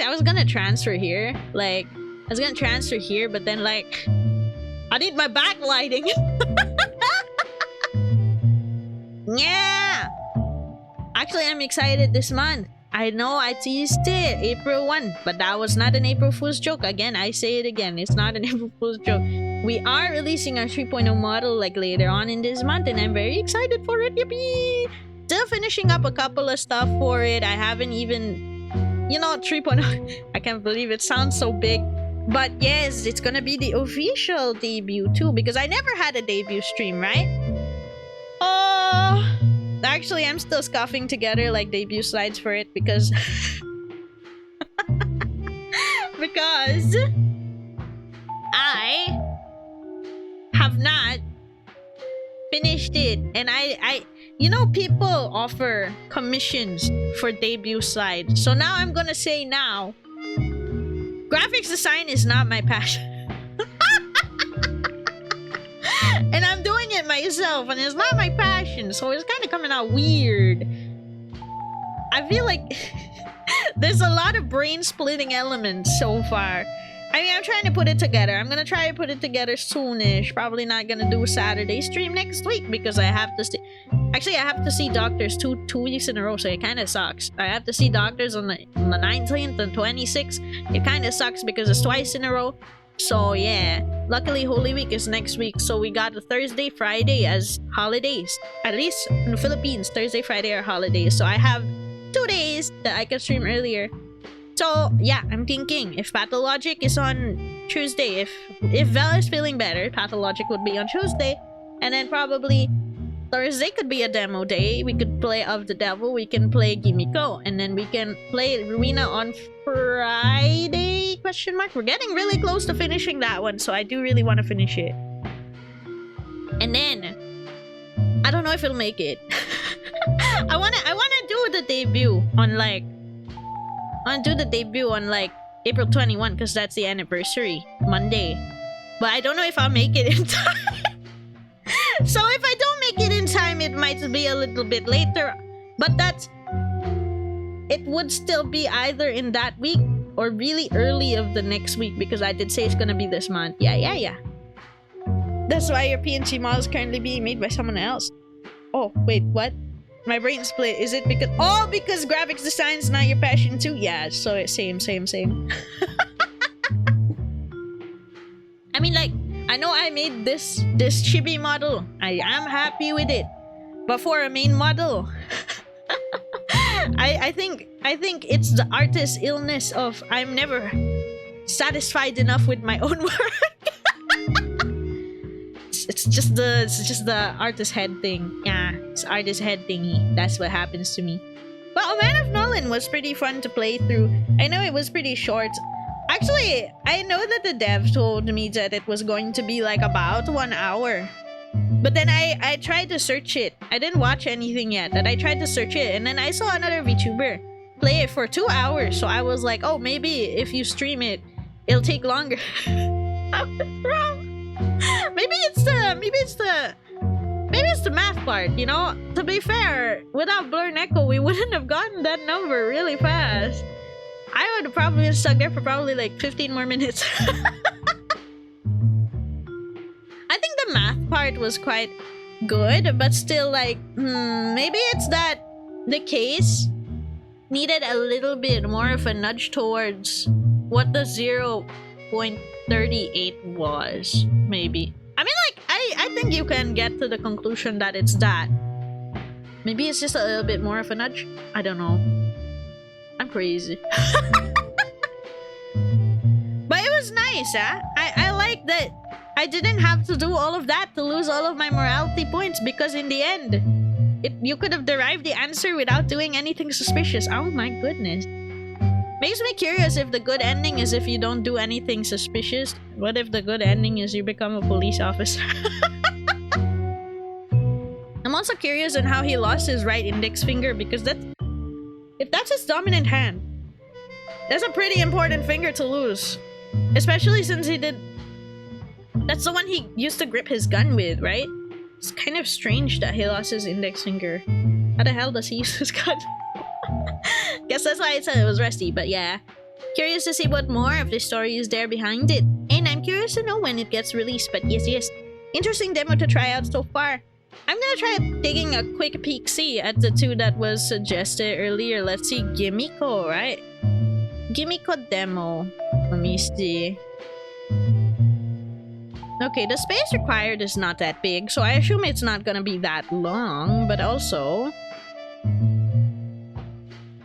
Actually, I was gonna transfer here. Like, I was gonna transfer here, but then like, I need my backlighting. Yeah. Actually, I'm excited this month. I know I teased it, April 1, but that was not an April Fool's joke. Again, I say it again, it's not an April Fool's joke. We are releasing our 3.0 model like later on in this month, and I'm very excited for it. Yippee! Still finishing up a couple of stuff for it. I haven't even, you know, 3.0. I can't believe it sounds so big. But yes, it's gonna be the official debut too, because I never had a debut stream, right? Oh, actually, I'm still scuffing together like debut slides for it because because I have not finished it, and I you know, people offer commissions for debut slides, so now I'm gonna say now, graphics design is not my passion. And I'm doing it myself, and it's not my passion, so it's kind of coming out weird. I feel like there's a lot of brain splitting elements so far. I mean, I'm trying to put it together. I'm gonna try to put it together soonish. Probably not gonna do a Saturday stream next week because I have to actually, I have to see doctors two weeks in a row, so it kind of sucks. I have to see doctors on the 19th and 26th. It kind of sucks because it's twice in a row. So yeah, luckily Holy Week is next week, so we got a Thursday, Friday as holidays. At least in the Philippines, Thursday, Friday are holidays. So I have 2 days that I can stream earlier. So yeah, I'm thinking if Pathologic is on Tuesday, if Vel is feeling better, Pathologic would be on Tuesday, and then probably Thursday could be a demo day. We could play Of the Devil, we can play Gimiko, and then we can play Ruina on Friday, question mark. We're getting really close to finishing that one, so I do really want to finish it. And then I don't know if it'll make it. I wanna do the debut on like April 21 because that's the anniversary Monday. But I don't know if I'll make it in time. So if I don't make it in time, it might be a little bit later. But it would still be either in that week or really early of the next week, because I did say it's gonna be this month. Yeah. That's why your PNG model is currently being made by someone else. Oh, wait, what? My brain split. Is it because... Oh, because graphics design is not your passion too? Yeah, so it's same. I mean, like, I know I made this chibi model. I am happy with it. But for a main model, I think it's the artist's illness of I'm never satisfied enough with my own work. It's just the artist head thing. Yeah, it's artist head thingy. That's what happens to me. Well, Man of Nollyn was pretty fun to play through. I know it was pretty short. Actually, I know that the dev told me that it was going to be like about 1 hour. But then I tried to search it. I didn't watch anything yet, but I tried to search it, and then I saw another VTuber play it for 2 hours. So I was like, oh, maybe if you stream it, it'll take longer. I was wrong. Maybe it's the math part, you know? To be fair, without Blur and Echo, we wouldn't have gotten that number really fast. I would have probably been stuck there for probably like 15 more minutes. I think the math part was quite good, but still like, maybe it's that the case needed a little bit more of a nudge towards what the 0.38 was, maybe. I mean, like, I think you can get to the conclusion that it's that. Maybe it's just a little bit more of a nudge. I don't know. I'm crazy. But it was nice, huh? I like that I didn't have to do all of that to lose all of my morality points, because in the end, you could have derived the answer without doing anything suspicious. Oh my goodness. Makes me curious if the good ending is if you don't do anything suspicious. What if the good ending is you become a police officer? I'm also curious on how he lost his right index finger, because if that's his dominant hand, that's a pretty important finger to lose. Especially since that's the one he used to grip his gun with, right? It's kind of strange that he lost his index finger. How the hell does he use his gun? Guess that's why I said it was rusty, but yeah. Curious to see what more of the story is there behind it. And I'm curious to know when it gets released, but yes. Interesting demo to try out so far. I'm gonna try taking a quick peek-see at the two that was suggested earlier. Let's see, Gimiko, right? Gimiko demo. Let me see. Okay, the space required is not that big, so I assume it's not gonna be that long, but also...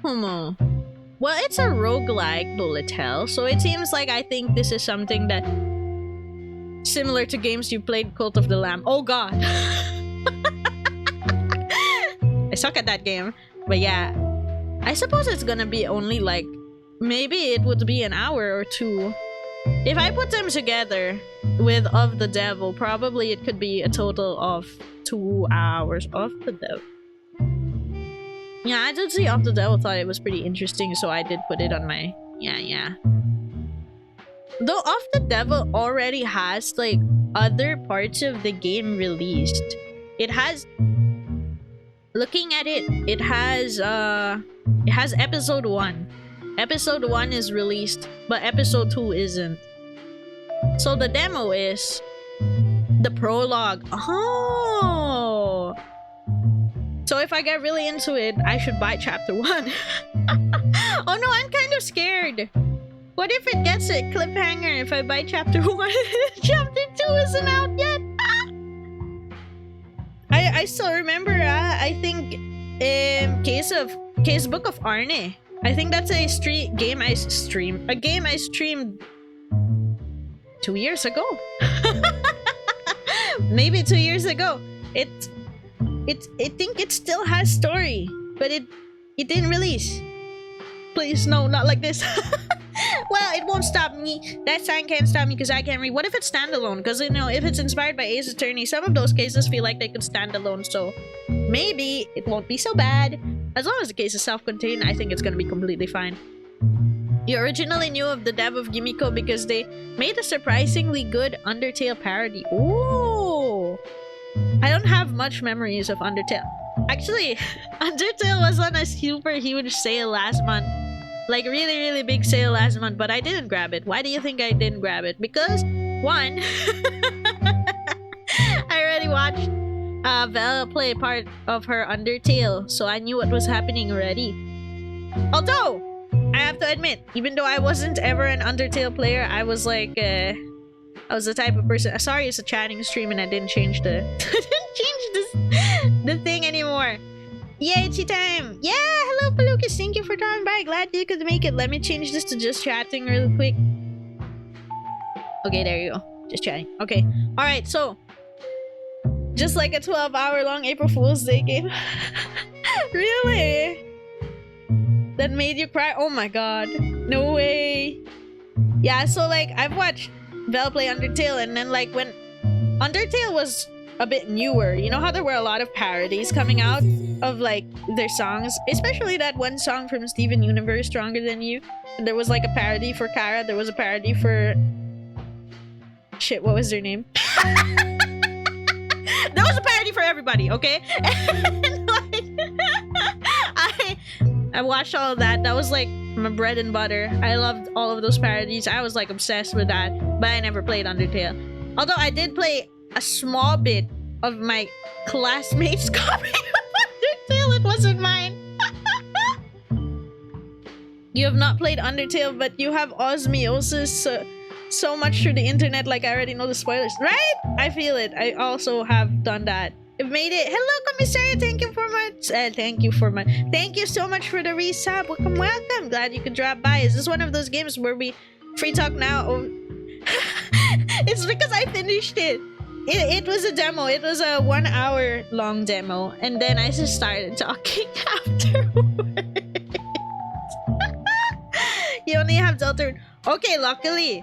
Well, it's a roguelike bullet hell, so it seems like I think this is something that... similar to games you played, Cult of the Lamb. Oh god! I suck at that game. But yeah, I suppose it's gonna be only like... maybe it would be an hour or two. If I put them together with Of the Devil, probably it could be a total of 2 hours of the devil. Yeah, I did see Of the Devil, thought it was pretty interesting, so I did put it on my... Yeah. Though Of the Devil already has, like, other parts of the game released. It has... Looking at it, it has episode 1. Episode 1 is released, but episode 2 isn't. So the demo is the prologue. Oh! So if I get really into it, I should buy chapter 1. Oh no, I'm kind of scared. What if it gets a cliffhanger if I buy chapter 1? Chapter 2 isn't out yet. I still remember, I think, Case Book of Arne. I think that's a game I streamed 2 years ago. Maybe 2 years ago. I think it still has story, but it didn't release. Please, no, not like this. Well, it won't stop me. That sign can't stop me because I can't read. What if it's standalone? Because, you know, if it's inspired by Ace Attorney, some of those cases feel like they could stand alone, so maybe it won't be so bad. As long as the case is self-contained, I think it's gonna be completely fine. You originally knew of the dev of Gimiko because they made a surprisingly good Undertale parody. Ooh! I don't have much memories of Undertale. Actually, Undertale was on a super huge sale last month. Like, really big sale last month, but I didn't grab it. Why do you think I didn't grab it? Because, one, I already watched Vel play part of her Undertale, so I knew what was happening already. Although, I have to admit, even though I wasn't ever an Undertale player, I was like, I was the type of person... Sorry, it's a chatting stream and I didn't change the... the thing anymore. Yay, tea time! Yeah, hello Palukis, thank you for dropping by. Glad you could make it. Let me change this to just chatting real quick. Okay, there you go. Just chatting. Okay. Alright, so... just like a 12-hour-long April Fool's Day game. Really? That made you cry? Oh my god. No way. Yeah, so like, I've watched Vel play Undertale, and then like when Undertale was a bit newer, you know how there were a lot of parodies coming out of like their songs? Especially that one song from Steven Universe, Stronger Than You. There was like a parody for Kara, there was a parody for... Shit, what was their name? That was a parody for everybody, okay? And like, I watched all of that. That was like my bread and butter. I loved all of those parodies. I was like obsessed with that, but I never played Undertale. Although I did play a small bit of my classmates' copy of Undertale. It wasn't mine. You have not played Undertale, but you have osmosis so much through the internet, like I already know the spoilers, right? I feel it. I also have done that. I've made it. Hello, Commissary. Thank you so much for the resub. Welcome. Glad you could drop by. Is this one of those games where we free talk now? Oh. It's because I finished it. It was a demo. It was a 1 hour long demo, and then I just started talking afterwards. You only have Deltarune. Okay, luckily,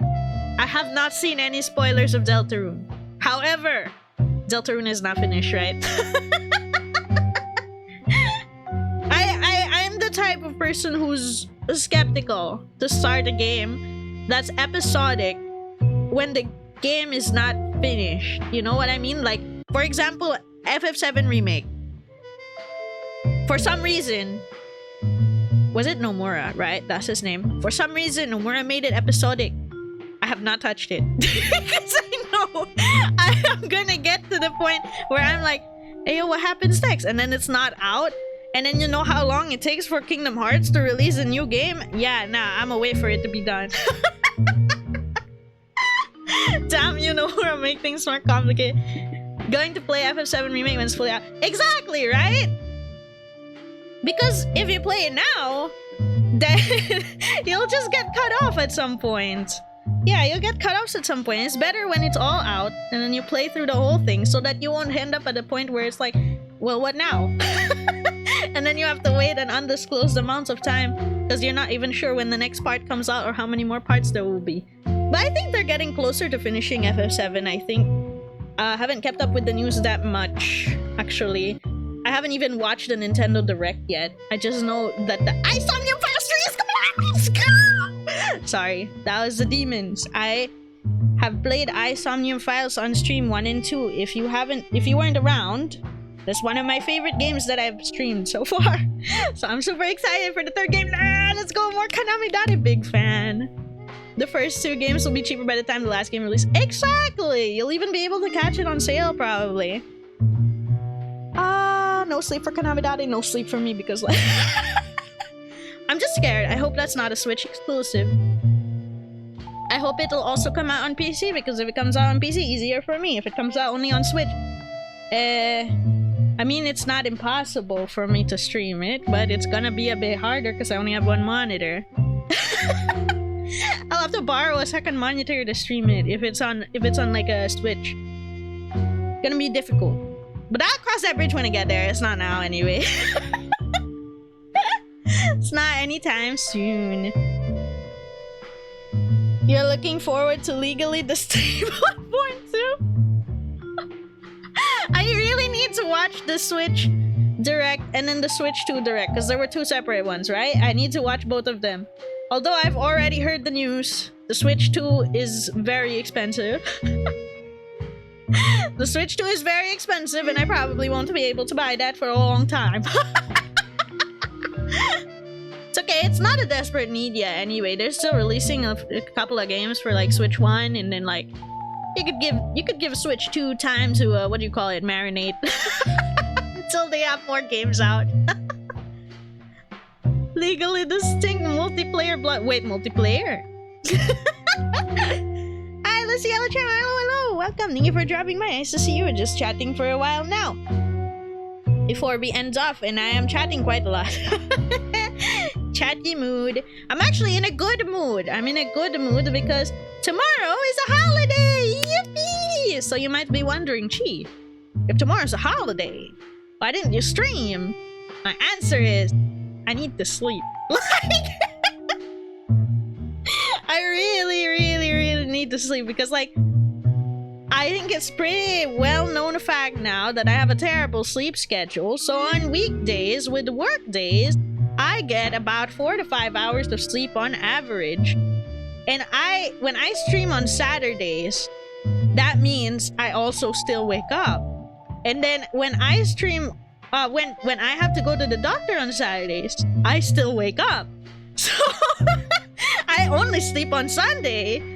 I have not seen any spoilers of Deltarune. However, Deltarune is not finished, right? I'm the type of person who's skeptical to start a game that's episodic when the game is not finished. You know what I mean? Like, for example, FF7 Remake. For some reason, Was it Nomura, right? That's his name. For some reason, Nomura made it episodic. I have not touched it. Because I know I am gonna get to the point where I'm like, hey, yo, what happens next? And then it's not out. And then you know how long it takes for Kingdom Hearts to release a new game? Yeah, nah, I'm gonna wait for it to be done. Damn, you know where I make things more complicated. Going to play FF7 Remake when it's fully out. Exactly, right? Because if you play it now, then you'll just get cut off at some point. Yeah, you'll get cut off at some point. It's better when it's all out and then you play through the whole thing so that you won't end up at a point where it's like, well, what now? And then you have to wait an undisclosed amount of time because you're not even sure when the next part comes out or how many more parts there will be. But I think they're getting closer to finishing FF7, I think. I haven't kept up with the news that much, actually. I haven't even watched the Nintendo Direct yet. I just know that the Isomnium Factory is coming out! Let's go! Sorry, that was the demons. I have played Isomnium Files on stream 1 and 2. If you weren't around, that's one of my favorite games that I've streamed so far. So I'm super excited for the third game. Let's go, more Konami Date, big fan. The first 2 games will be cheaper by the time the last game releases. Exactly! You'll even be able to catch it on sale, probably. No sleep for Konami Date, no sleep for me because like... I'm just scared. I hope that's not a Switch exclusive. I hope it'll also come out on PC because if it comes out on PC, easier for me. If it comes out only on Switch, I mean, it's not impossible for me to stream it, but it's gonna be a bit harder because I only have one monitor. I'll have to borrow a second monitor to stream it if it's on like a Switch. Gonna be difficult. But I'll cross that bridge when I get there. It's not now anyway. It's not anytime soon. You're looking forward to Legally Distinct 1.2? I really need to watch the Switch Direct and then the Switch 2 Direct because there were 2 separate ones, right? I need to watch both of them. Although I've already heard the news, the Switch 2 is very expensive. The Switch 2 is very expensive and I probably won't be able to buy that for a long time. It's okay, it's not a desperate need yet anyway. They're still releasing a couple of games for like Switch 1 and then like you could give Switch 2 time to what do you call it, marinate until they have more games out. Legally Distinct multiplayer blood. Wait, multiplayer? Hi, Luciella Chan. Hello. Welcome. Thank you for dropping by. Nice to see you. We're just chatting for a while now. Before we end off, and I am chatting quite a lot. Chatty mood. I'm actually in a good mood. I'm in a good mood because tomorrow is a holiday. Yippee! So you might be wondering, Chi, if tomorrow's a holiday, why didn't you stream? My answer is, I need to sleep. Like, I really need to sleep because like, I think it's pretty well known fact now that I have a terrible sleep schedule. So on weekdays with work days, I get about 4 to 5 hours of sleep on average. And when I stream on Saturdays, that means I also still wake up. And then when I stream, when I have to go to the doctor on Saturdays, I still wake up. So I only sleep on Sunday.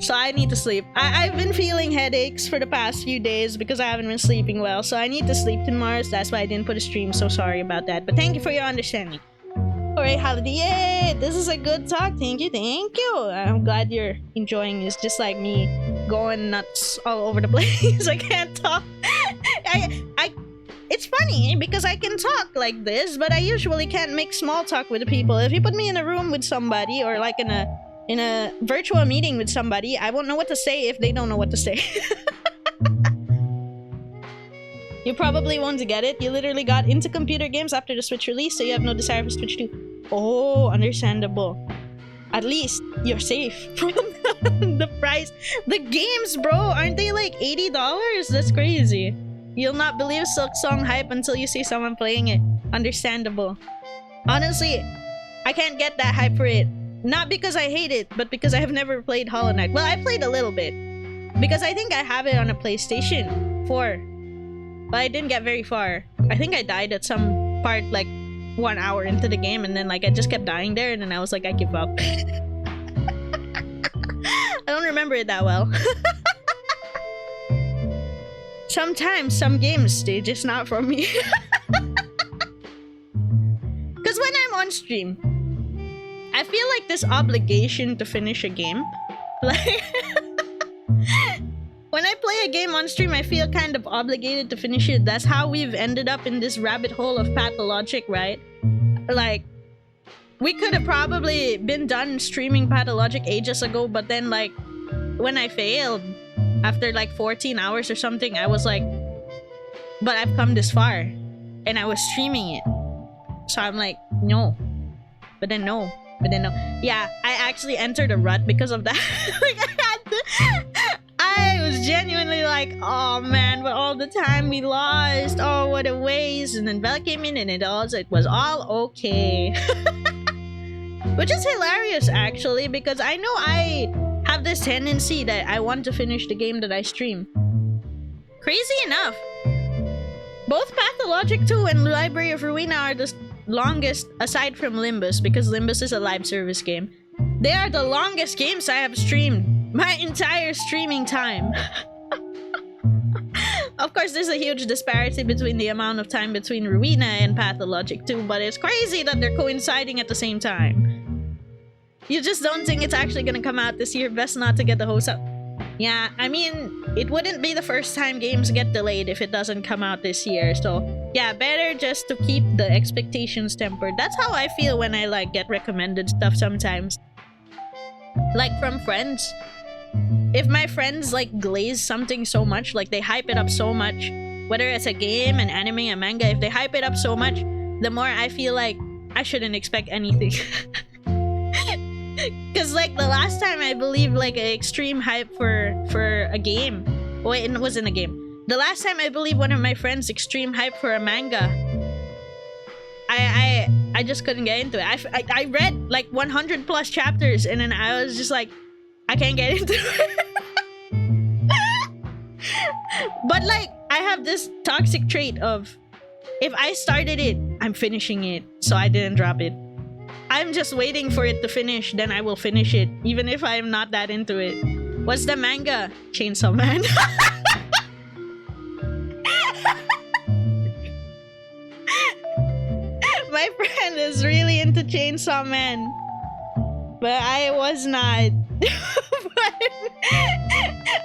So I need to sleep. I've been feeling headaches for the past few days because I haven't been sleeping well. So I need to sleep tomorrow. So that's why I didn't put a stream. So sorry about that. But thank you for your understanding. Alright, holiday. Yay! This is a good talk. Thank you. I'm glad you're enjoying this. Just like me going nuts all over the place. I can't talk. It's funny because I can talk like this, but I usually can't make small talk with people. If you put me in a room with somebody or like in a virtual meeting with somebody, I won't know what to say if they don't know what to say. You probably won't get it. You literally got into computer games after the Switch release, so you have no desire for Switch 2. Oh, understandable. At least you're safe from the price. The games, bro, aren't they like $80? That's crazy. You'll not believe Silk Song hype until you see someone playing it. Understandable. Honestly, I can't get that hype for it. Not because I hate it, but because I have never played Hollow Knight. Well, I played a little bit. Because I think I have it on a PlayStation 4. But I didn't get very far. I think I died at some part like 1 hour into the game, and then like I just kept dying there, and then I was like, I give up. I don't remember it that well. Sometimes some games, they just not for me. Because when I'm on stream, I feel like this obligation to finish a game. Like, when I play a game on stream, I feel kind of obligated to finish it. That's how we've ended up in this rabbit hole of Pathologic, right? Like, we could have probably been done streaming Pathologic ages ago, but then like, when I failed, after like 14 hours or something, I was like, but I've come this far, and I was streaming it. So I'm like, no. But then no. But then no. Yeah, I actually entered a rut because of that. Like, I was genuinely like, oh man, but all the time we lost. Oh, what a waste. And then Bella came in and it was all okay. Which is hilarious actually, because I know I have this tendency that I want to finish the game that I stream. Crazy enough, both Pathologic 2 and Library of Ruina are the longest, aside from Limbus, because Limbus is a live service game. They are the longest games I have streamed my entire streaming time. Of course, there's a huge disparity between the amount of time between Ruina and Pathologic 2, but it's crazy that they're coinciding at the same time. You just don't think it's actually gonna come out this year. Best not to get the hopes up. Yeah, I mean, it wouldn't be the first time games get delayed if it doesn't come out this year. So yeah, better just to keep the expectations tempered. That's how I feel when I like get recommended stuff sometimes. Like from friends. If my friends like glaze something so much, like they hype it up so much, whether it's a game, an anime, a manga, if they hype it up so much, the more I feel like I shouldn't expect anything. Because like the last time I believe like an extreme hype for a game, wait, it wasn't a game. The last time I believe one of my friends extreme hype for a manga, I just couldn't get into it. I read like 100 plus chapters and then I was just like, I can't get into it. But like, I have this toxic trait of, if I started it, I'm finishing it, so I didn't drop it. I'm just waiting for it to finish, then I will finish it, even if I'm not that into it. What's the manga? Chainsaw Man. My friend is really into Chainsaw Man, but I was not. But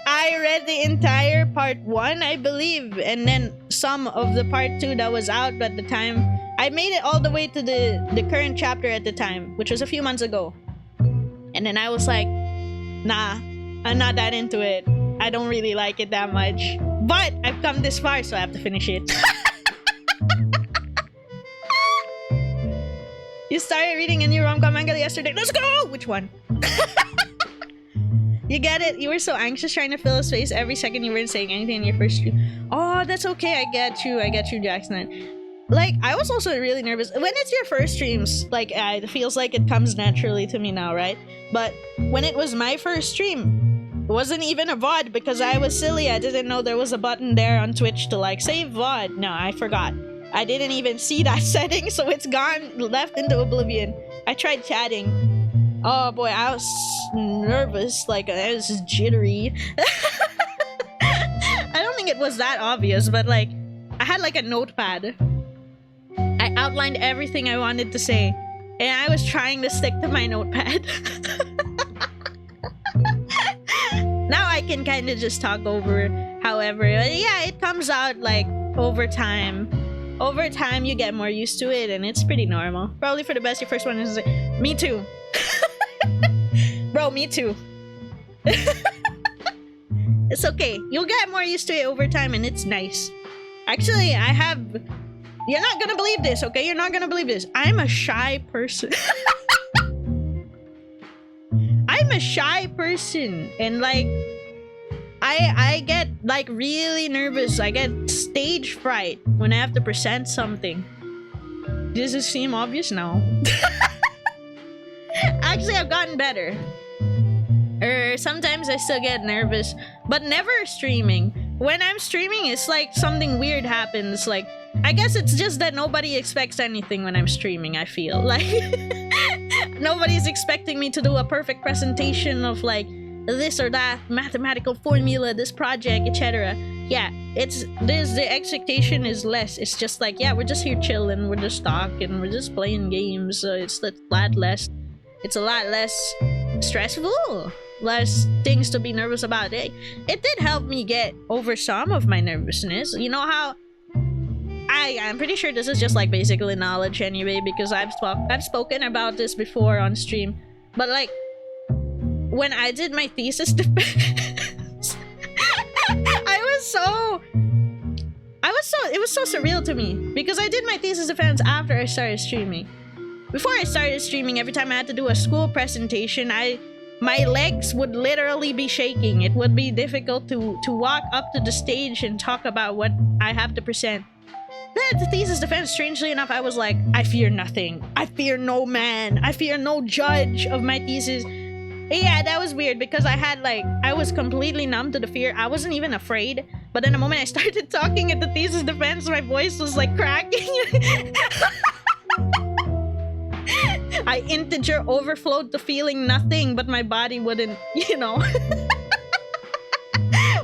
I read the entire part 1, I believe, and then some of the part 2 that was out at the time. I made it all the way to the current chapter at the time, which was a few months ago. And then I was like, nah, I'm not that into it. I don't really like it that much. But I've come this far, so I have to finish it. You started reading a new rom-com manga yesterday. Let's go! Which one? You get it? You were so anxious trying to fill a space every second you weren't saying anything in your first stream. Oh, that's okay. I get you, Jackson. Like, I was also really nervous. When it's your first streams, like, it feels like it comes naturally to me now, right? But when it was my first stream, it wasn't even a VOD because I was silly. I didn't know there was a button there on Twitch to, like, save VOD. No, I forgot. I didn't even see that setting, so it's gone, left into oblivion. I tried chatting. Oh boy, I was nervous. Like, I was jittery. I don't think it was that obvious, but, like, I had, like, a notepad. I outlined everything I wanted to say, and I was trying to stick to my notepad. Now I can kind of just talk over, however. Yeah, it comes out like over time. Over time, you get more used to it, and it's pretty normal. Probably for the best, your first one is... Me too. Bro, me too. It's okay. You'll get more used to it over time, and it's nice. Actually, I have... You're not gonna believe this, okay? You're not gonna believe this. I'm a shy person. I'm a shy person, and like... I get like really nervous. I get stage fright when I have to present something. Does it seem obvious now? Actually, I've gotten better. Sometimes I still get nervous, but never streaming. When I'm streaming, it's like something weird happens. Like I guess it's just that nobody expects anything when I'm streaming, I feel. Like, nobody's expecting me to do a perfect presentation of, like, this or that mathematical formula, this project, etc. Yeah, the expectation is less. It's just like, yeah, we're just here chilling, we're just talking, we're just playing games. So it's a lot less stressful. Less things to be nervous about. It did help me get over some of my nervousness. You know how I'm pretty sure this is just like basically knowledge anyway, because I've spoken about this before on stream. But like, when I did my thesis defense, it was so surreal to me, because I did my thesis defense after I started streaming. Before I started streaming, every time I had to do a school presentation, my legs would literally be shaking. It would be difficult to walk up to the stage and talk about what I have to present. Then at the thesis defense, strangely enough, I was like, I fear nothing. I fear no man. I fear no judge of my thesis. Yeah, that was weird, because I was completely numb to the fear. I wasn't even afraid. But then the moment I started talking at the thesis defense, my voice was like cracking. I integer overflowed to feeling nothing, but my body wouldn't, you know.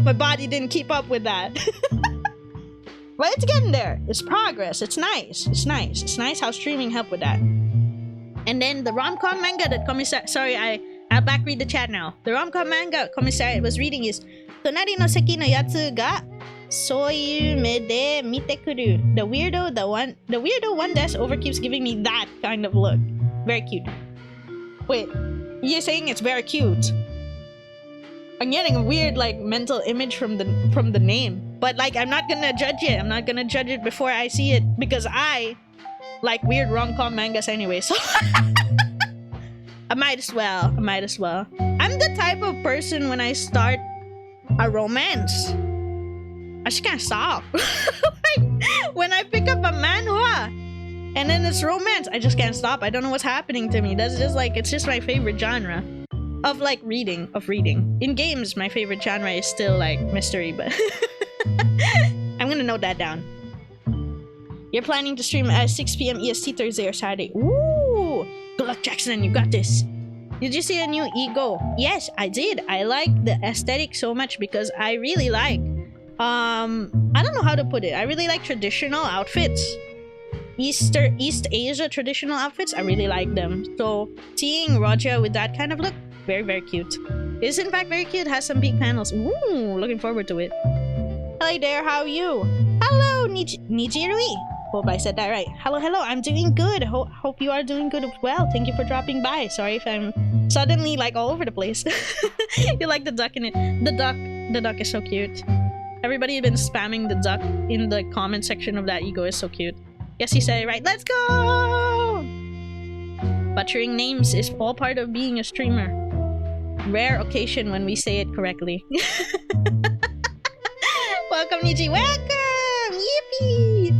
My body didn't keep up with that. But it's getting there. It's progress. It's nice. It's nice. It's nice how streaming helped with that. And then the rom-com manga that I'll back read the chat now. The rom-com manga Commissariat was reading is Tonari no seki no yatsu ga soyu me de mite kuru. The weirdo one desk over keeps giving me that kind of look. Very cute. Wait, you're saying it's very cute? I'm getting a weird like mental image from the name. But like, I'm not gonna judge it. I'm not gonna judge it before I see it, because I like weird rom-com mangas anyway, so I might as well. I'm the type of person, when I start a romance, I just can't stop. Like, when I pick up a manhwa and then it's romance, I just can't stop. I don't know what's happening to me. That's just like, it's just my favorite genre of like reading. In games, my favorite genre is still like mystery, but I'm gonna note that down. You're planning to stream at 6 p.m. EST Thursday or Saturday. Ooh! Good luck, Jackson. You got this. Did you see a new Ego? Yes, I did. I like the aesthetic so much, because I really like I don't know how to put it. I really like traditional outfits. East Asia traditional outfits. I really like them. So seeing Roger with that kind of look, very, very cute. It is in fact very cute. Has some big panels. Ooh, looking forward to it. Hello there, how are you? Hello, Nijirui. Hope I said that right. Hello, I'm doing good. Hope you are doing good as well. Thank you for dropping by. Sorry if I'm suddenly like all over the place. You like the duck in it. The duck is so cute. Everybody has been spamming the duck in the comment section of that Ego is so cute. Yes, you said it right. Let's go! Butchering names is all part of being a streamer. Rare occasion when we say it correctly. Welcome, Niji. Welcome! Yippee!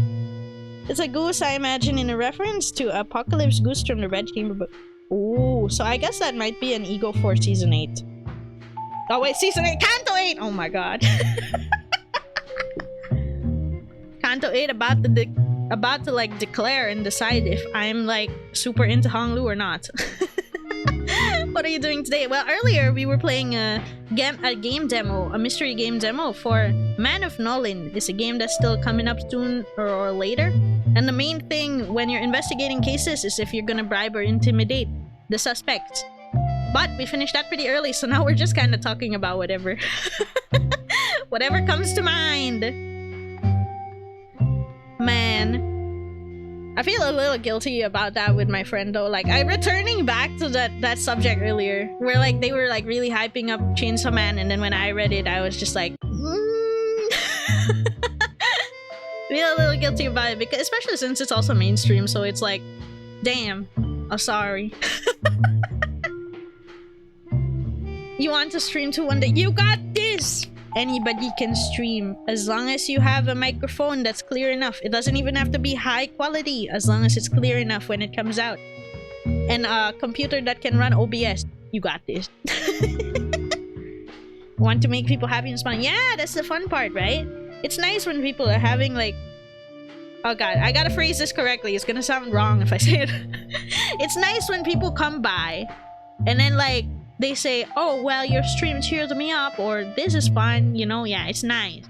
It's a goose, I imagine, in a reference to Apocalypse Goose from the Red Chamber book. Ooh, so I guess that might be an Ego for Season 8. Oh wait, Season 8! Kanto 8! Oh my god. Kanto 8 about to like declare and decide if I'm like super into Honglu or not. What are you doing today? Well, earlier we were playing a game demo, a mystery game demo for Man of Nollyn. It's a game that's still coming up soon or later. And the main thing when you're investigating cases is if you're gonna bribe or intimidate the suspects. But we finished that pretty early, so now we're just kind of talking about whatever. Whatever comes to mind. Man. I feel a little guilty about that with my friend though. Like, I'm returning back to that subject earlier, where like they were like really hyping up Chainsaw Man, and then when I read it, I was just like, feel a little guilty about it, because especially since it's also mainstream, so it's like, damn, I'm sorry. You want to stream to one day? You got this! Anybody can stream as long as you have a microphone that's clear enough. It doesn't even have to be high quality, as long as it's clear enough when it comes out. And a computer that can run OBS. You got this. Want to make people happy and smile? Yeah, that's the fun part, right? It's nice when people are having like Oh god, I gotta phrase this correctly. It's gonna sound wrong if I say it. It's nice when people come by and then like they say, oh well, your stream cheered me up, or this is fun, you know. Yeah, it's nice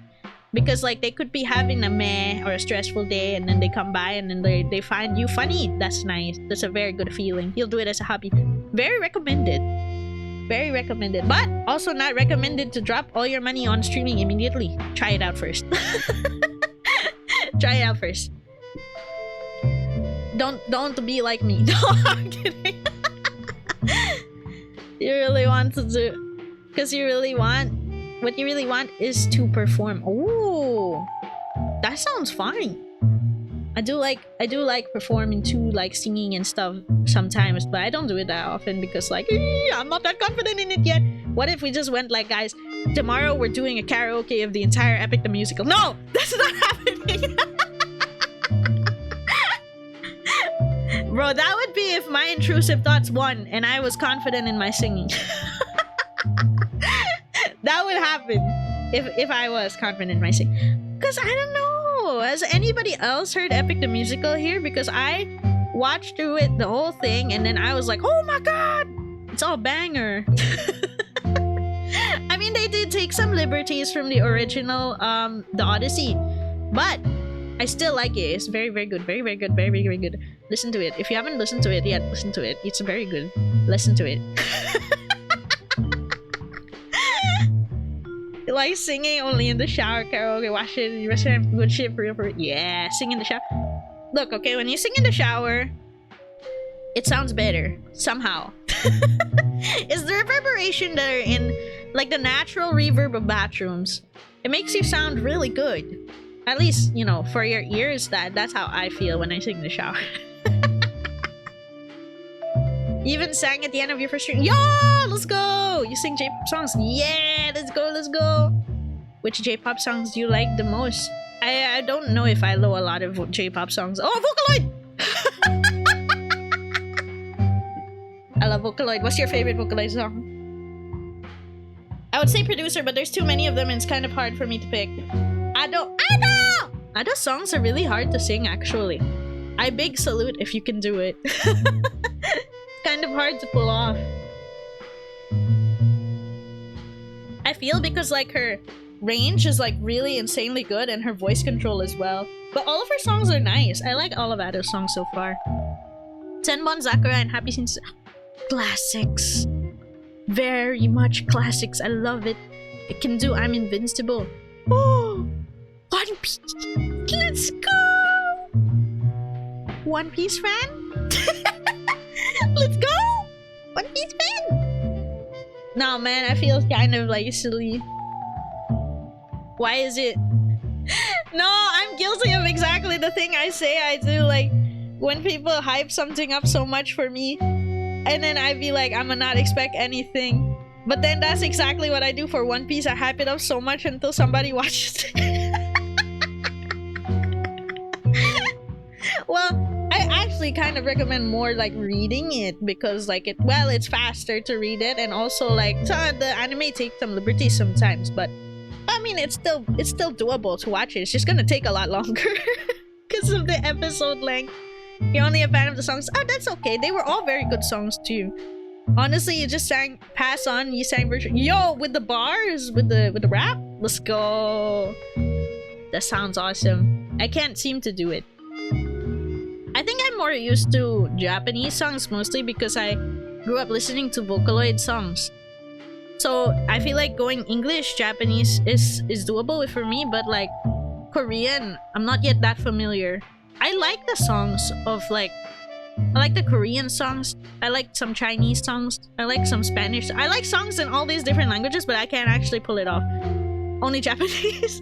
because like they could be having a meh or a stressful day, and then they come by and then they find you funny. That's nice. That's a very good feeling. You'll do it as a hobby. Very recommended. Very recommended, but also not recommended to drop all your money on streaming immediately. Try it out first. Try it out first. Don't be like me. No, I'm kidding. You really want to do, because you really want, what you really want is to perform. Ooh, that sounds fine. I do like performing too, like singing and stuff sometimes, but I don't do it that often because like I'm not that confident in it yet. What if we just went like, guys, tomorrow we're doing a karaoke of the entire Epic the Musical? No, that's not happening. Bro, that would be if my intrusive thoughts won and I was confident in my singing. That would happen if I was confident in my singing. Because I don't know. Has anybody else heard Epic the Musical here? Because I watched through it, the whole thing, and then I was like, oh my god! It's all banger. I mean, they did take some liberties from the original, the Odyssey. But I still like it. It's very, very good. Very, very good. Very, very good. Listen to it. If you haven't listened to it yet, listen to it. It's very good. Listen to it. Like singing only in the shower, karaoke, wash it, you must have good shit for you. Yeah, sing in the shower. Look, okay, when you sing in the shower, it sounds better somehow. It's the reverberation that are in, like the natural reverb of bathrooms. It makes you sound really good. At least, you know, for your ears, that's how I feel when I sing in the shower. You even sang at the end of your first stream. Yo, let's go! You sing J-pop songs. Yeah, let's go, let's go. Which J-pop songs do you like the most? I don't know if I know a lot of J-pop songs. Oh, Vocaloid! I love Vocaloid. What's your favorite Vocaloid song? I would say Producer, but there's too many of them and it's kind of hard for me to pick. Ado! Ado songs are really hard to sing, actually. I big salute if you can do it. Kind of hard to pull off. I feel because like her range is like really insanely good and her voice control as well. But all of her songs are nice. I like all of Ado's songs so far. Senbon Sakura and Happy Since classics. Very much classics. I love it. It can do I'm Invincible. Oh, One Piece. Let's go. One Piece fan? Let's go! One Piece fan! No, man, I feel kind of like silly. Why is it? No, I'm guilty of exactly the thing I say I do. Like, when people hype something up so much for me, and then I'd be like, I'ma not expect anything. But then that's exactly what I do for One Piece. I hype it up so much until somebody watches it. Well, I actually kind of recommend more like reading it because like it's faster to read it, and also like the anime takes some liberties sometimes, but I mean it's still doable to watch it. It's just gonna take a lot longer because of the episode length. You're only a fan of the songs. Oh, that's okay. They were all very good songs too. Honestly, you just sang Pass On, you sang version. Yo, with the bars, with the rap. Let's go. That sounds awesome. I can't seem to do it. I think I'm more used to Japanese songs mostly because I grew up listening to Vocaloid songs. So I feel like going English, Japanese is doable for me, but like Korean, I'm not yet that familiar. I like the songs of like, I like the Korean songs. I like some Chinese songs. I like some Spanish. I like songs in all these different languages, but I can't actually pull it off. Only Japanese.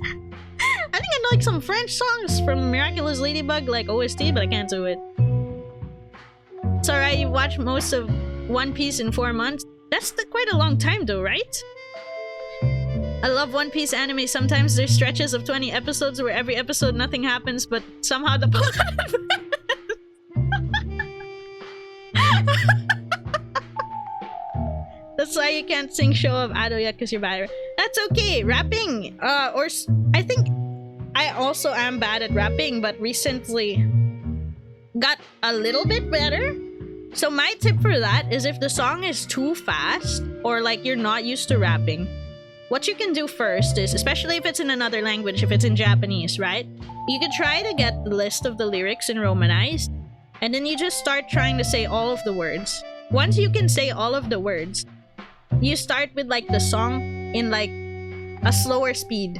I think I like some French songs from Miraculous Ladybug, like OST, but I can't do it. It's alright, you watched most of One Piece in 4 months. That's quite a long time though, right? I love One Piece anime. Sometimes there's stretches of 20 episodes where every episode nothing happens, but somehow the plot happens. That's why you can't sing Show of Ado yet, because you're bad. That's okay. Rapping, I think I also am bad at rapping, but recently got a little bit better. So my tip for that is if the song is too fast or like you're not used to rapping, what you can do first is, especially if it's in another language, if it's in Japanese, right? You can try to get the list of the lyrics in Romanized, and then you just start trying to say all of the words. Once you can say all of the words, you start with like the song in like a slower speed.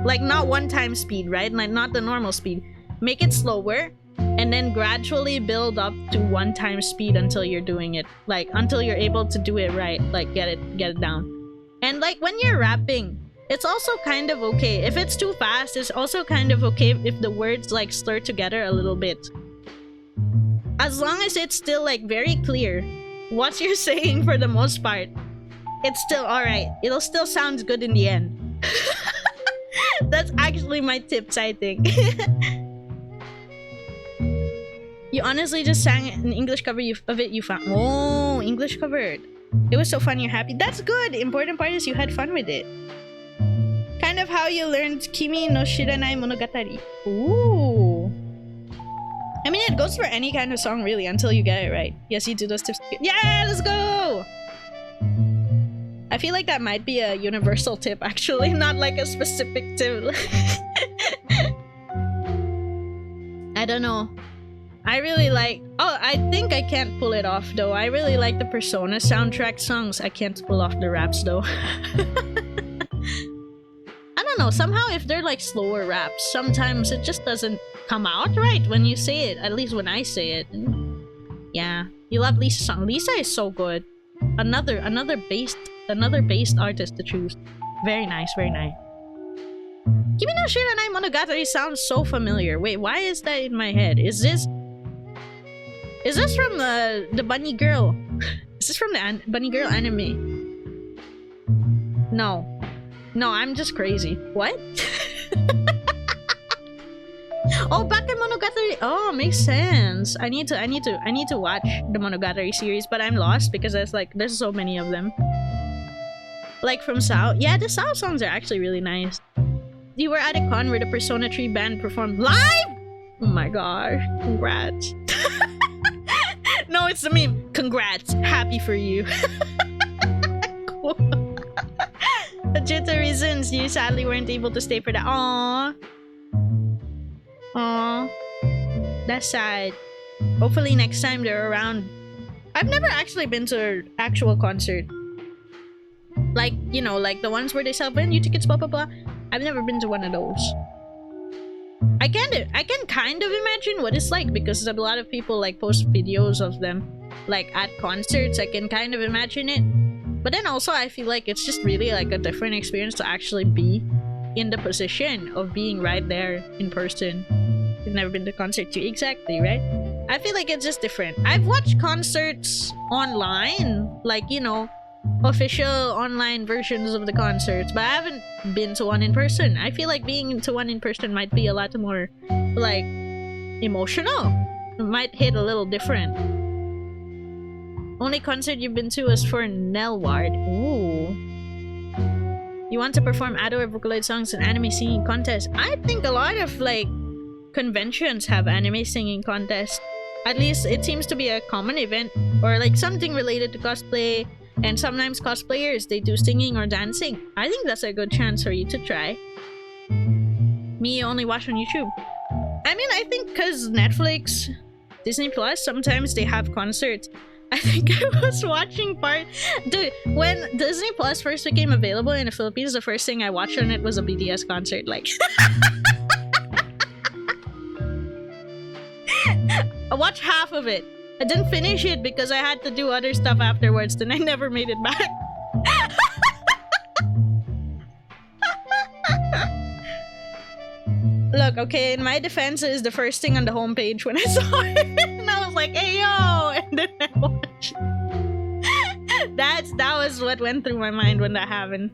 Like not one-time speed, right? Like not the normal speed. Make it slower, and then gradually build up to one-time speed until you're doing it. Like until you're able to do it right. Like get it down. And like when you're rapping, it's also kind of okay. If it's too fast, it's also kind of okay if the words like slur together a little bit. As long as it's still like very clear what you're saying for the most part, it's still alright. It'll still sound good in the end. That's actually my tips, I think. You honestly just sang an English cover of it you found. Oh, English covered. It was so fun, you're happy. That's good. Important part is you had fun with it. Kind of how you learned Kimi no Shiranai Monogatari. Ooh. I mean, it goes for any kind of song, really, until you get it right. Yes, you do those tips. Yeah, let's go! I feel like that might be a universal tip, actually, not like a specific tip. I don't know. I really like... Oh, I think I can't pull it off, though. I really like the Persona soundtrack songs. I can't pull off the raps, though. I don't know. Somehow, if they're like slower raps, sometimes it just doesn't come out right when you say it. At least when I say it. Yeah. You love Lisa's song. Lisa is so good. Another based artist to choose. Very nice, very nice. Kimi no Shiranai Monogatari sounds so familiar. Wait, why is that in my head? Is this from the Bunny Girl? Is this from the Bunny Girl anime? No, I'm just crazy. What? Oh, Bakemonogatari. Oh, makes sense. I need to watch the Monogatari series, but I'm lost because there's so many of them. Like from Sao. Yeah, the Sao songs are actually really nice. You were at a con where the Persona 3 band performed live? Oh my gosh. Congrats. No, it's the meme. Congrats. Happy for you. Cool. Due to reasons, you sadly weren't able to stay for that. Aww. Aww. That's sad. Hopefully next time they're around. I've never actually been to an actual concert. Like, you know, like the ones where they sell venue tickets, blah, blah, blah. I've never been to one of those. I can kind of imagine what it's like because a lot of people like post videos of them like at concerts. I can kind of imagine it. But then also I feel like it's just really like a different experience to actually be in the position of being right there in person. You've never been to a concert too. Exactly, right? I feel like it's just different. I've watched concerts online, like, you know, official online versions of the concerts, but I haven't been to one in person. I feel like being to one in person might be a lot more like emotional. It might hit a little different. Only concert you've been to was for Nelward. Ooh. You want to perform Ado or Vocaloid songs in anime singing contests? I think a lot of like conventions have anime singing contests. At least it seems to be a common event or like something related to cosplay. And sometimes cosplayers, they do singing or dancing. I think that's a good chance for you to try. Me, you only watch on YouTube. I mean, I think because Netflix, Disney Plus, sometimes they have concerts. I think I was watching Dude, when Disney Plus first became available in the Philippines, the first thing I watched on it was a BTS concert. Like, I watched half of it. I didn't finish it because I had to do other stuff afterwards, then I never made it back. Look, okay, in my defense, it is the first thing on the homepage when I saw it. And I was like, hey, yo! And then I watched. That was what went through my mind when that happened.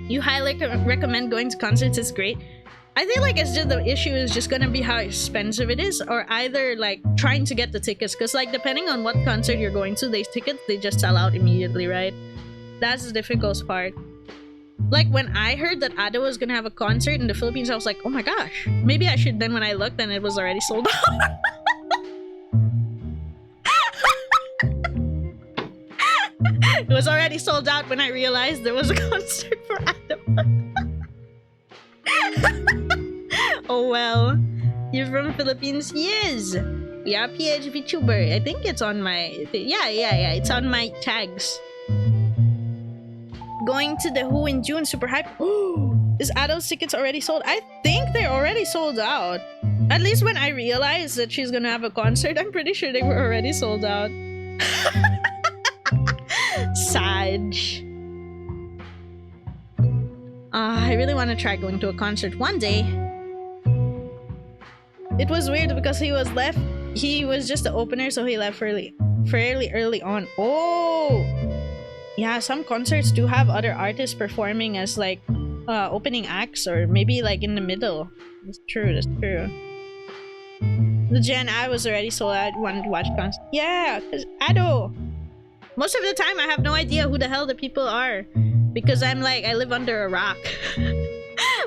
You highly recommend going to concerts, it's great. I feel like it's just the issue is just gonna be how expensive it is, or either like trying to get the tickets, because like depending on what concert you're going to, these tickets they just sell out immediately, right? That's the difficult part. Like, when I heard that Ado was gonna have a concert in the Philippines, I was like, oh my gosh, maybe I should. Then when I looked, then it was already sold out. It was already sold out when I realized there was a concert for Ado. Oh well. You're from Philippines? Yes. Yeah, PH VTuber. I think it's on my... Yeah. It's on my tags. Going to the Who in June, super hype. Is Ado's tickets already sold? I think they're already sold out. At least when I realized that she's gonna have a concert, I'm pretty sure they were already sold out. Sag. I really want to try going to a concert one day. It was weird because he was just the opener, so he left fairly early on. Oh! Yeah, some concerts do have other artists performing as like opening acts, or maybe like in the middle. That's true. The Gen I was already sold out. Wanted to watch concert. Yeah, because Ado. Most of the time, I have no idea who the hell the people are, because I live under a rock.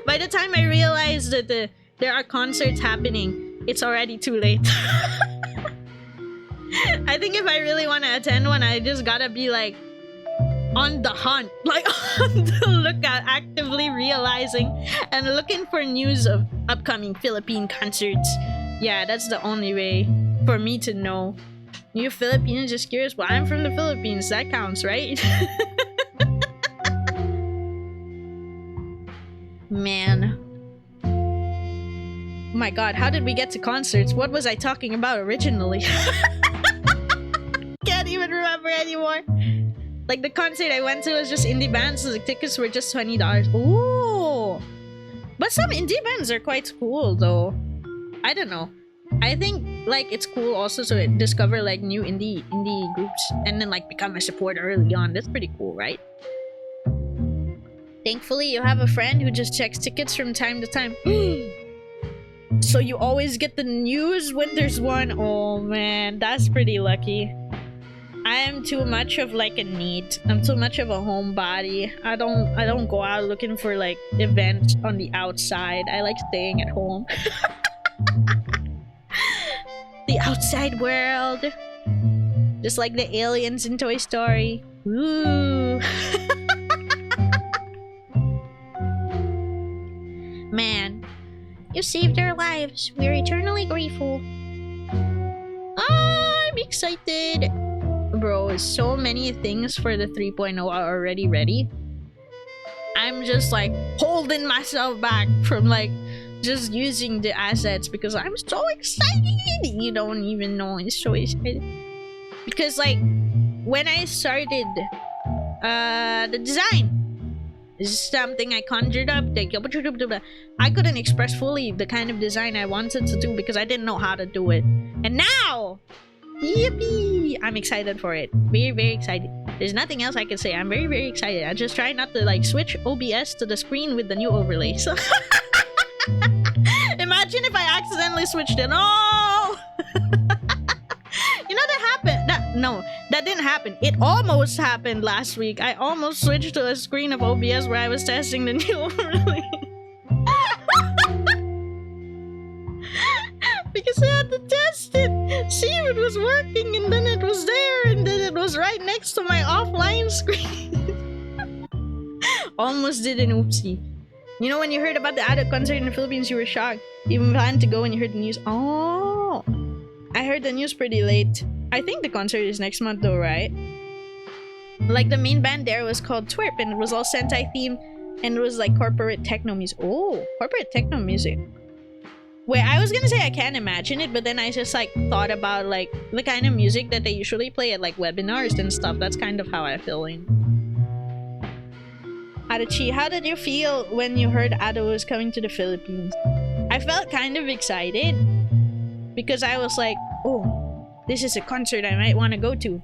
By the time I realize that there are concerts happening, it's already too late. I think if I really want to attend one, I just gotta be like on the hunt, like on the lookout, actively realizing and looking for news of upcoming Philippine concerts. Yeah, that's the only way for me to know. You Filipino, just curious. Well, I'm from the Philippines. That counts, right? Man. Oh my god, how did we get to concerts? What was I talking about originally? Can't even remember anymore. Like, the concert I went to was just indie bands, so the tickets were just $20. Ooh! But some indie bands are quite cool, though. I don't know. I think, like, it's cool also to discover, like, new indie groups and then, like, become a supporter early on. That's pretty cool, right? Thankfully, you have a friend who just checks tickets from time to time. So you always get the news when there's one? Oh, man. That's pretty lucky. I am too much of, like, a NEET. I'm too much of a homebody. I don't go out looking for, like, events on the outside. I like staying at home. The outside world. Just like the aliens in Toy Story. Ooh. Man, you saved our lives. We're eternally grateful. I'm excited. Bro, so many things for the 3.0 are already ready. I'm just like holding myself back from like just using the assets because I'm so excited. You don't even know, I'm so excited. Because like when I started the design, this is something I conjured up. I couldn't express fully the kind of design I wanted to do because I didn't know how to do it. And now, yippee! I'm excited for it. Very, very excited. There's nothing else I can say. I'm very, very excited. I just try not to like switch OBS to the screen with the new overlay. So imagine if I accidentally switched it. Oh! You know that happened. No, that didn't happen. It almost happened last week. I almost switched to a screen of OBS where I was testing the new overlay. Because I had to test it, see if it was working, and then it was there, and then it was right next to my offline screen. Almost did an oopsie. You know, when you heard about the Ado concert in the Philippines, you were shocked. You planned to go when you heard the news. Oh, I heard the news pretty late. I think the concert is next month though, right? Like the main band there was called Twerp, and it was all Sentai themed, and it was like corporate techno music. Oh, corporate techno music. Wait, I was gonna say I can't imagine it, but then I just like thought about like the kind of music that they usually play at like webinars and stuff. That's kind of how I feel in. Adachi, how did you feel when you heard Ado was coming to the Philippines? I felt kind of excited because I was like, oh, this is a concert I might want to go to.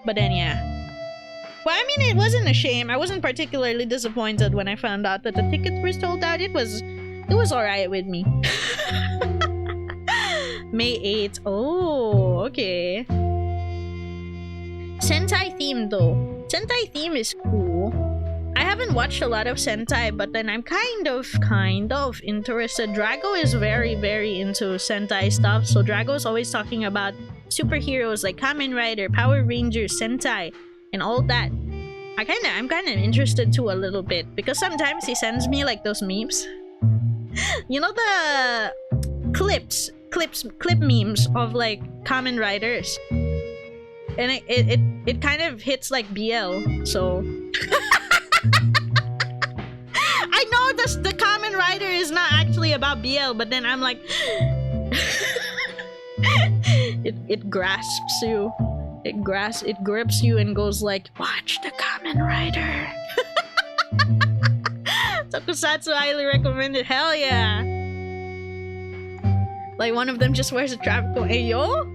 But then yeah. Well, I mean, it wasn't a shame. I wasn't particularly disappointed when I found out that the tickets were sold out. It was alright with me. May 8th. Oh, okay. Sentai theme though. Sentai theme is cool. I haven't watched a lot of Sentai, but then I'm kind of interested. Drago is very, very into Sentai stuff, so Drago is always talking about superheroes like Kamen Rider, Power Rangers, Sentai, and all that. I'm kind of interested too a little bit, because sometimes he sends me like those memes. You know, the clip memes of like Kamen Riders, and it kind of hits like BL. So I know the Kamen Rider is not actually about BL, but then I'm like, it grasps you. It grips you and goes like, watch the Kamen Rider. Tokusatsu, highly recommend it. Hell yeah. Like one of them just wears a traffic cone. Hey yo,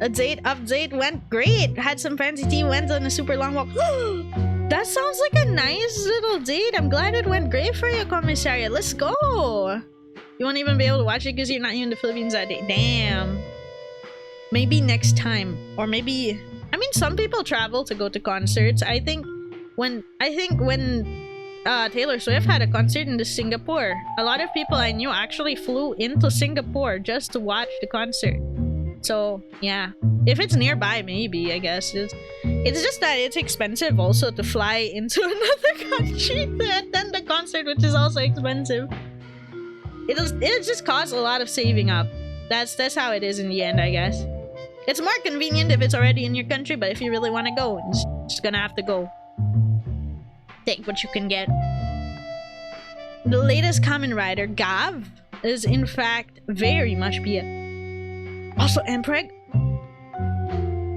a date update went great. Had some fancy tea, went on a super long walk. That sounds like a nice little date. I'm glad it went great for you, Commissariat. Let's go. You won't even be able to watch it because you're not in the Philippines that day. Damn. Maybe next time, or maybe, I mean, some people travel to go to concerts. I think when Taylor Swift had a concert in Singapore, a lot of people I knew actually flew into Singapore just to watch the concert. So yeah, if it's nearby, maybe, I guess. It's just that it's expensive also to fly into another country to attend the concert, which is also expensive. It just costs a lot of saving up. That's how it is in the end, I guess. It's more convenient if it's already in your country, but if you really want to go, it's just gonna have to go. Take what you can get. The latest Kamen Rider, Gav, is in fact very much BL. Also, Empreg,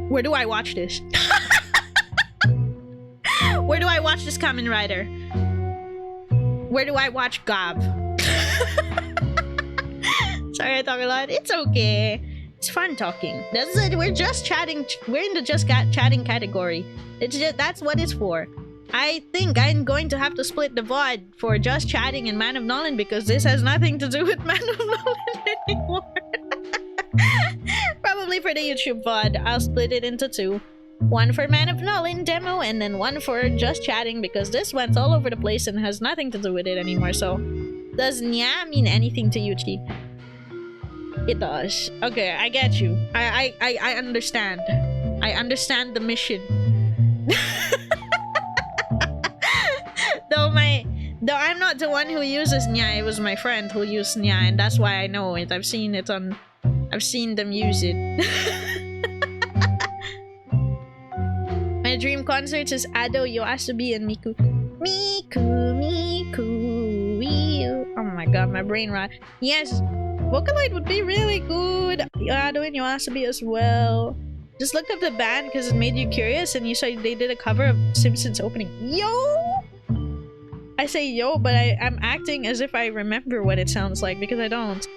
where do I watch this? Where do I watch this Kamen Rider? Where do I watch Gav? Sorry, I talk a lot. It's okay. It's fun talking. That's it. We're just chatting. We're in the just chatting category. That's what it's for. I think I'm going to have to split the VOD for just chatting and Man of Nollyn, because this has nothing to do with Man of Nollyn anymore. Probably for the YouTube VOD, I'll split it into two. One for Man of Nollyn demo, and then one for just chatting, because this went all over the place and has nothing to do with it anymore. So, does nya mean anything to you, Chi? It does. Okay, I get you. I understand. I understand the mission. Though I'm not the one who uses nya, it was my friend who used nya, and that's why I know it. I've seen them use it. My dream concerts is Ado, Yoasobi, and Miku. Oh my god, my brain rot. Yes, Vocaloid would be really good. Ado and Yoasobi as well. Just looked up the band because it made you curious, and you saw they did a cover of Simpsons opening. Yo! I say yo, but I'm acting as if I remember what it sounds like, because I don't.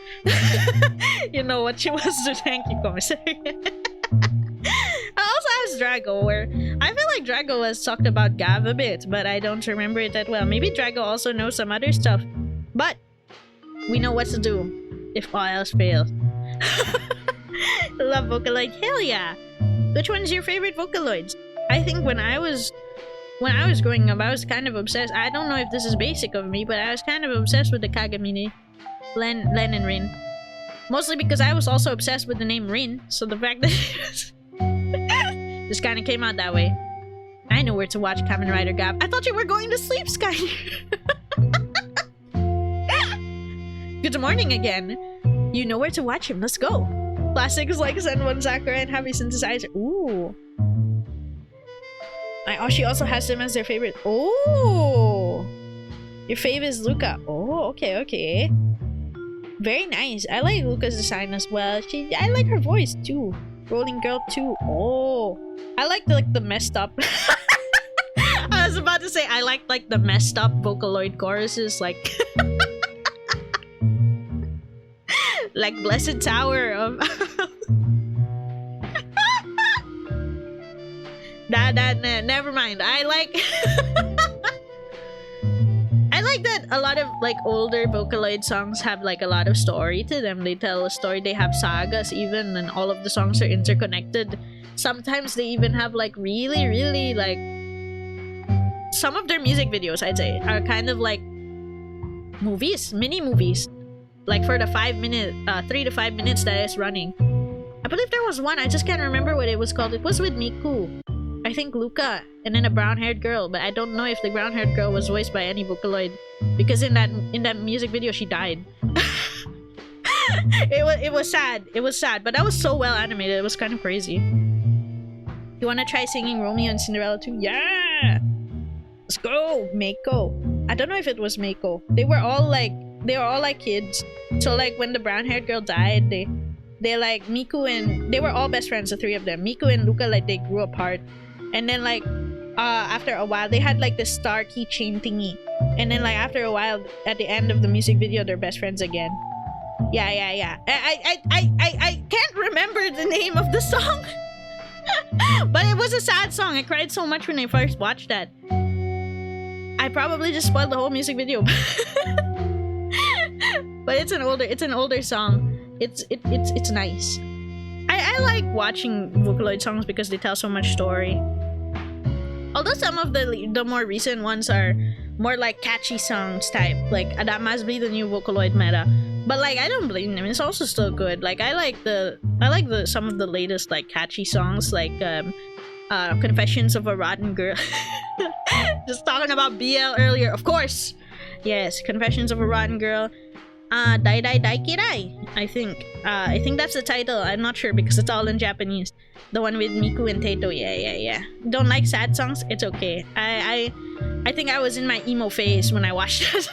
You know what she wants to. Thank you, Commissary. I also asked Drago, where I feel like Drago has talked about Gav a bit, but I don't remember it that well. Maybe Drago also knows some other stuff, but we know what to do if all else fails. Love Vocaloid. Hell yeah! Which one's your favorite Vocaloids? I think when I was growing up, I was kind of obsessed. I don't know if this is basic of me, but I was kind of obsessed with the Kagamine, Len and Rin. Mostly because I was also obsessed with the name Rin, so the fact that it was just kind of came out that way. I know where to watch Kamen Rider Gav. I thought you were going to sleep, Sky. Good morning again. You know where to watch him. Let's go. Classics like Senbon Sakura and Happy Synthesizer. Ooh. She also has them as their favorite. Oh. Your fave is Luca. Oh, okay. Very nice. I like Luca's design as well. I like her voice too. Rolling Girl too. Oh. I like the messed up. I was about to say I like the messed up Vocaloid choruses, like like Blessed Tower of never mind. I like that a lot of like older Vocaloid songs have like a lot of story to them. They tell a story, they have sagas even, and all of the songs are interconnected. Sometimes they even have like really like some of their music videos, I'd say, are kind of like movies, mini movies. Like for the 3 to 5 minutes that is running. I believe there was one, I just can't remember what it was called. It was with Miku, I think Luca, and then a brown-haired girl, but I don't know if the brown-haired girl was voiced by any Vocaloid, because in that music video she died. It was sad, but that was so well animated. It was kind of crazy. You want to try singing Romeo and Cinderella too? Yeah, let's go. Mako. I don't know if it was Mako. They were all like kids. So like when the brown-haired girl died, they like Miku and they were all best friends, the three of them. Miku and Luca, like they grew apart, and then like after a while they had like this star keychain thingy, and then like after a while at the end of the music video they're best friends again. Yeah. I can't remember the name of the song. But it was a sad song. I cried so much when I first watched that. I probably just spoiled the whole music video. But it's an older song. It's nice. I like watching Vocaloid songs because they tell so much story. Although some of the more recent ones are more like catchy songs type, like that must be the new Vocaloid meta. But like I don't blame them. It's also still good. Like I like some of the latest like catchy songs, like Confessions of a Rotten Girl. Just talking about BL earlier, of course. Yes, Confessions of a Rotten Girl. Dai Dai Dai Kirai, I think that's the title. I'm not sure because it's all in Japanese. The one with Miku and Taito. Yeah. Don't like sad songs? It's okay. I think I was in my emo phase when I watched it.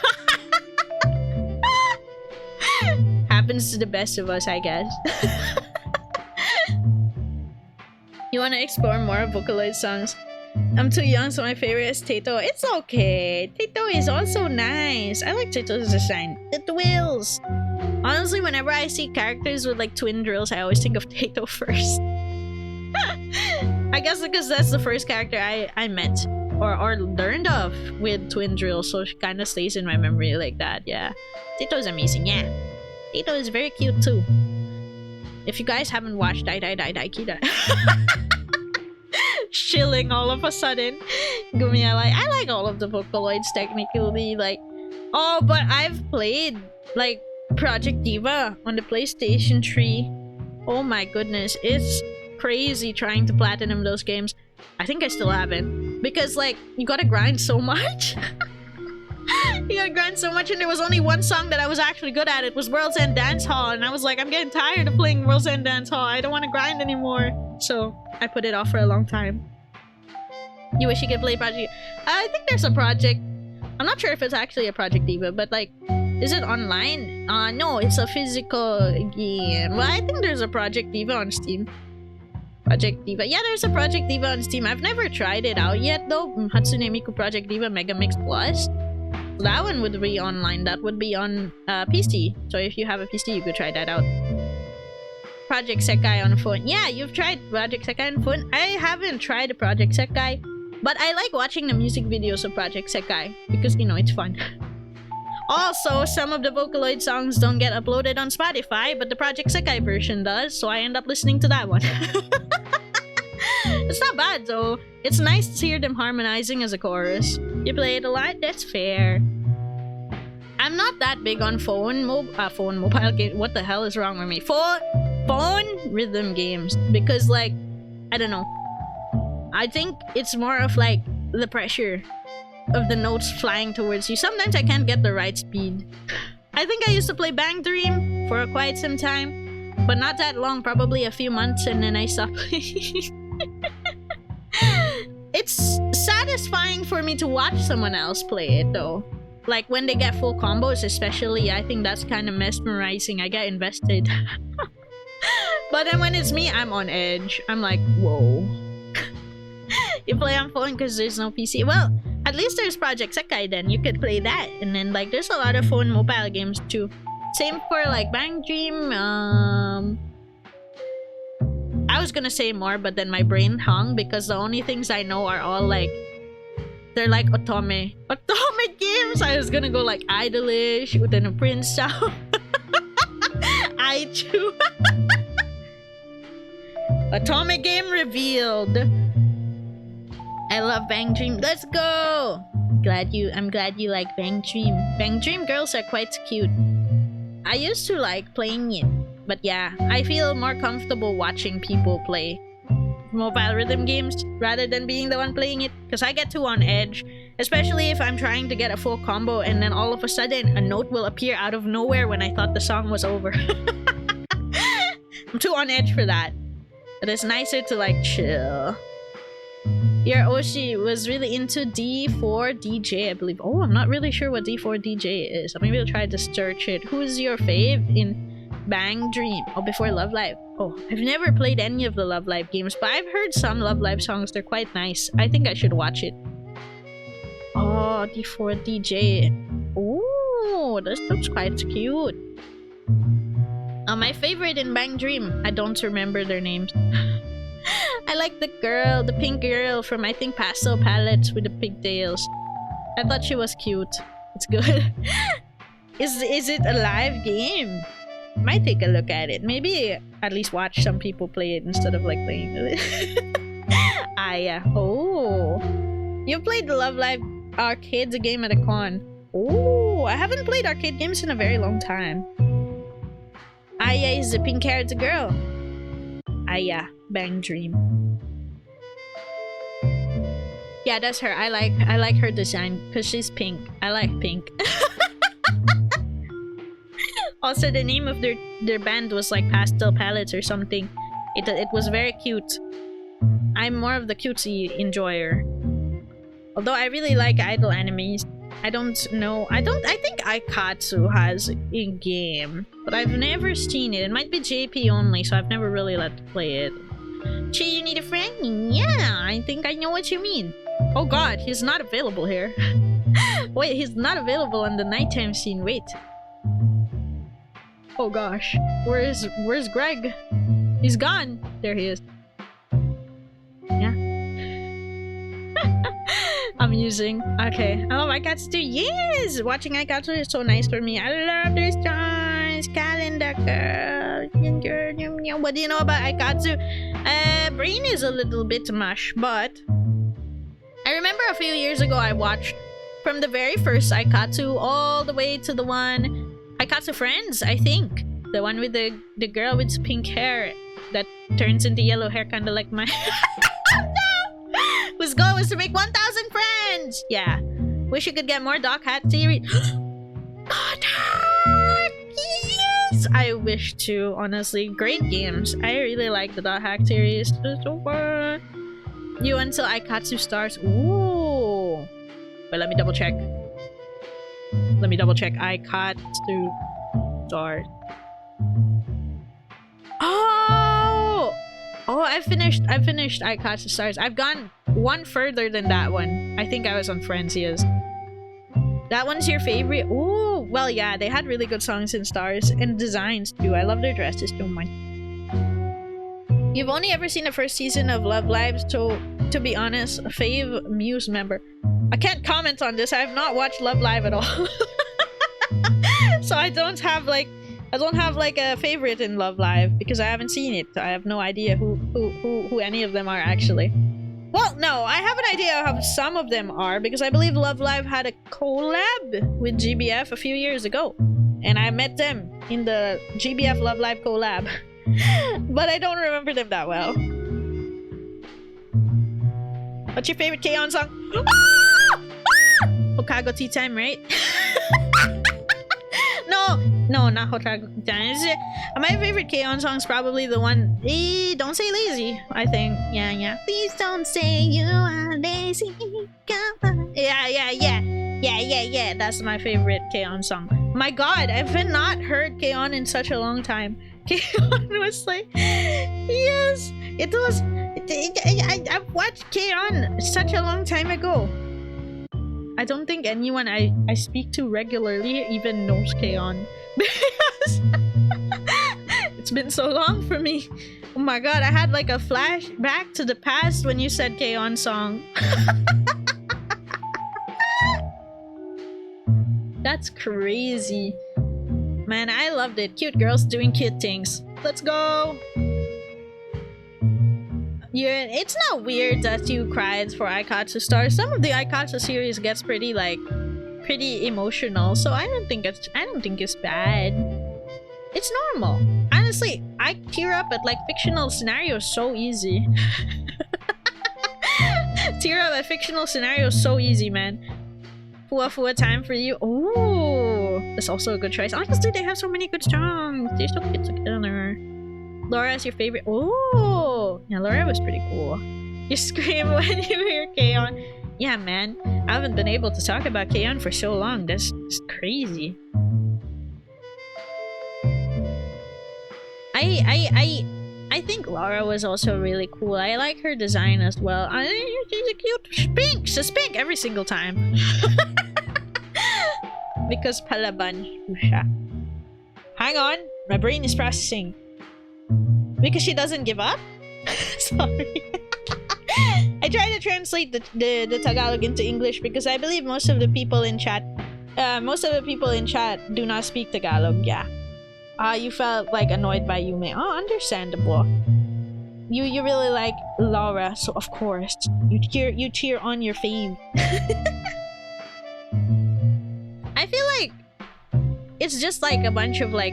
Happens to the best of us, I guess. You want to explore more Vocaloid songs? I'm too young, so my favorite is Taito. It's okay. Taito is also nice. I like Taito's design. The twills. Honestly, whenever I see characters with like twin drills, I always think of Taito first. I guess because that's the first character I met or learned of with twin drills, so she kind of stays in my memory like that. Yeah, Taito's amazing. Yeah, Taito is very cute too. If you guys haven't watched Dai Dai Dai Dai Kida. Chilling all of a sudden. Gumiya, like I like all of the Vocaloids technically, like but I've played like Project Diva on the PlayStation 3. Oh my goodness, it's crazy trying to platinum those games. I think I still haven't because like you gotta grind so much. You gotta grind so much, and there was only one song that I was actually good at. It was World's End Dance Hall, and I was like, I'm getting tired of playing World's End Dance Hall. I don't want to grind anymore. So I put it off for a long time. You wish you could play Project... I think there's a project. I'm not sure if it's actually a Project Diva, but like, is it online? No, it's a physical game. Well, I think there's a Project Diva on Steam. Project Diva. Yeah, there's a Project Diva on Steam. I've never tried it out yet though. Hatsune Miku Project Diva Mega Mix Plus. That one would be online. That would be on PC. So if you have a PC, you could try that out. Project Sekai on phone. Yeah, you've tried Project Sekai on phone. I haven't tried Project Sekai, but I like watching the music videos of Project Sekai because, you know, it's fun. Also, some of the Vocaloid songs don't get uploaded on Spotify, but the Project Sekai version does, so I end up listening to that one. It's not bad though. It's nice to hear them harmonizing as a chorus. You play it a lot? That's fair. I'm not that big on mobile game. What the hell is wrong with me? Phone rhythm games, because like, I don't know. I think it's more of like the pressure of the notes flying towards you. Sometimes I can't get the right speed. I think I used to play Bang Dream for quite some time, but not that long, probably a few months, and then I stopped playing. It's satisfying for me to watch someone else play it though. Like when they get full combos especially, I think that's kind of mesmerizing. I get invested. But then when it's me, I'm on edge. I'm like, whoa. You play on phone because there's no PC. Well, at least there's Project Sekai then. You could play that. And then like there's a lot of phone mobile games too. Same for like Bang Dream. I was gonna say more, but then my brain hung because the only things I know are all like, they're like otome games. I was gonna go like Idolish, Utena Prince Sound, Aichu. Otome game revealed. I love Bang Dream. Let's go! I'm glad you like Bang Dream. Bang Dream girls are quite cute. I used to like playing it, but yeah, I feel more comfortable watching people play mobile rhythm games rather than being the one playing it, because I get too on edge, especially if I'm trying to get a full combo and then all of a sudden a note will appear out of nowhere when I thought the song was over. I'm too on edge for that. But it's nicer to like chill. Your Oshi was really into D4 DJ, I believe. Oh, I'm not really sure what D4 DJ is. Maybe I'll try to search it. Who is your fave in Bang Dream? Oh, before Love Live. Oh, I've never played any of the Love Live games, but I've heard some Love Live songs. They're quite nice. I think I should watch it. Oh, D4 DJ. Oh, this looks quite cute. My favorite in Bang Dream. I don't remember their names. I like the girl, the pink girl from I think Pastel Palettes with the pigtails. I thought she was cute. It's good. Is it a live game? Might take a look at it. Maybe at least watch some people play it instead of like playing it. Ah yeah. Oh, you played the Love Live arcade game at a con. Oh, I haven't played arcade games in a very long time. Aya is the pink-haired girl. Aya, Bang Dream. Yeah, that's her. I like her design because she's pink. I like pink. Also, the name of their band was like Pastel Palettes or something. It was very cute. I'm more of the cutesy enjoyer. Although I really like idol animes. I think Aikatsu has a game, but I've never seen it. It might be JP only, so I've never really let to play it. Chi, you need a friend? Yeah, I think I know what you mean. Oh god, he's not available here. Wait, he's not available on the nighttime scene. Wait. Oh gosh. Where's Greg? He's gone. There he is. Yeah. Amusing. Okay. I love Aikatsu. Yes! Watching Aikatsu is so nice for me. I love the stars. Calendar girl. What do you know about Aikatsu? Brain is a little bit mush, but I remember a few years ago I watched from the very first Aikatsu all the way to the one Aikatsu Friends, I think. The one with the girl with pink hair that turns into yellow hair, kind of like my... No! Whose goal was to make 1,000 friends! Yeah. Wish you could get more Doc Hat series. God Hat! Yes! I wish to, honestly. Great games. I really like the Doc Hack series. It's so fun. You until Aikatsu stars. Ooh. Wait, let me double check. Aikatsu stars. Oh! Oh, I finished Aikatsu stars. I've gone one further than that one. I think I was on Friends, yes. That one's your favorite? Ooh, well, yeah, they had really good songs in Stars and designs too. I love their dresses too much. You've only ever seen the first season of Love Live, so to be honest, fave Muse member. I can't comment on this. I have not watched Love Live at all. So I don't have like a favorite in Love Live because I haven't seen it. I have no idea who any of them are actually. Well, no, I have an idea of how some of them are because I believe Love Live had a collab with GBF a few years ago. And I met them in the GBF Love Live collab. But I don't remember them that well. What's your favorite K-On song? Ah! Ah! Hokago Tea Time, right? No, not Hokago Tea Time. My favorite K-On song is probably the one, Don't Say Lazy, I think. Yeah. Please don't say you are lazy. Yeah. That's my favorite K-On song. My god, I've not heard K-On in such a long time. K-On was like, yes, it was. I watched K-On such a long time ago. I don't think anyone I speak to regularly even knows K-On. Because it's been so long for me. Oh my god, I had like a flashback to the past when you said K-On song. That's crazy. Man, I loved it. Cute girls doing cute things. Let's go! It's not weird that you cried for Aikatsu Stars. Some of the Aikatsu series gets pretty emotional, so I don't think it's bad. It's normal. Honestly, I tear up at like fictional scenarios so easy. Tear up at fictional scenarios so easy, man. Fua time for you. Oh, that's also a good choice. Honestly, they have so many good songs. They're so good together. Laura is your favorite. Oh, yeah, Laura was pretty cool. You scream when you hear K-On. Yeah, man. I haven't been able to talk about K-On for so long. That's crazy. I think Laura was also really cool. I like her design as well. She's a cute Spink. She's a Spink every single time. Because palaban siya. Hang on, my brain is processing. Because she doesn't give up? Sorry. I try to translate the Tagalog into English because I believe most of the people in chat do not speak Tagalog. Yeah. You felt like annoyed by Yume. Oh, understandable. You really like Laura, so of course you cheer on your fave. I feel like it's just like a bunch of like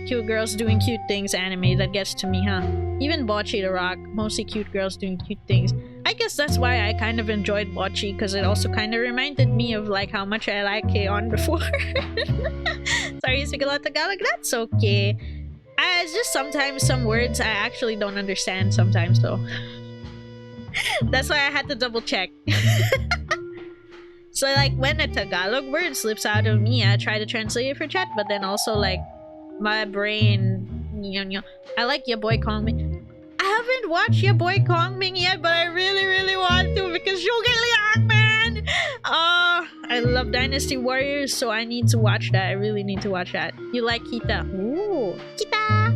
cute girls doing cute things anime that gets to me, huh? Even Bocce the Rock, mostly cute girls doing cute things. I guess that's why I kind of enjoyed Bocce, because it also kind of reminded me of like how much I like K-On before. Sorry, you speak a lot Tagalog. That's okay. It's just sometimes some words I actually don't understand sometimes though. That's why I had to double check. So like when a Tagalog word slips out of me, I try to translate it for chat, but then also like my brain, I like Ya Boy Kongming. I haven't watched Ya Boy Kongming yet, but I really want to because Shugeliak, man! I love Dynasty Warriors, so I need to watch that. I really need to watch that. You like Kita? Ooh, Kita!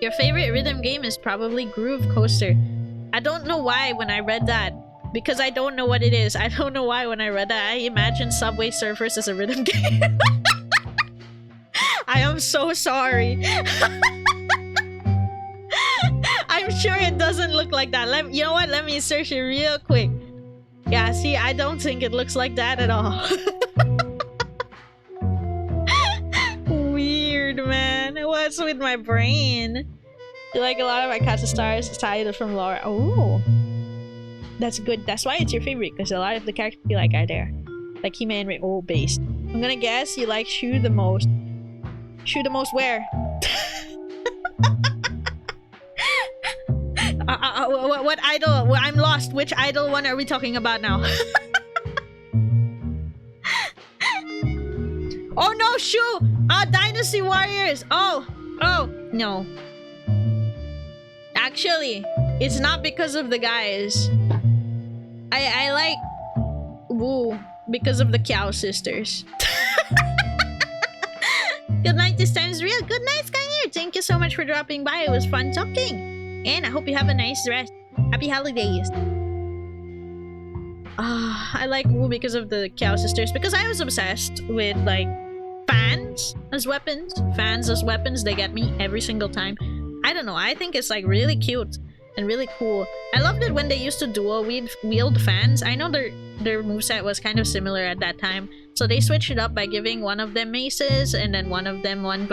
Your favorite rhythm game is probably Groove Coaster. I don't know why when I read that. Because I don't know what it is. I don't know why when I read that. I imagine Subway Surfers as a rhythm game. I am so sorry. I'm sure it doesn't look like that. You know what? Let me search it real quick. Yeah, see, I don't think it looks like that at all. Weird, man. What's with my brain? You like a lot of Aikatsu Stars titled from Laura. Oh. That's good. That's why it's your favorite, because a lot of the characters you like are there. Like Hime and Rei. Oh, based. I'm gonna guess you like Shu the most. Shu the most where? What idol? Well, I'm lost. Which idol one are we talking about now? Oh no, Shu! Dynasty Warriors! Oh, no. Actually, it's not because of the guys. I like Woo because of the Kiao sisters. Good night, this time is real. Good night, Skyneer. Thank you so much for dropping by. It was fun talking. And I hope you have a nice rest. Happy holidays. I like Woo because of the Kiao sisters. Because I was obsessed with like fans as weapons. Fans as weapons, they get me every single time. I don't know. I think it's like really cute. And really cool. I loved it when they used to dual wield fans. I know their moveset was kind of similar at that time. So they switched it up by giving one of them maces and then one of them one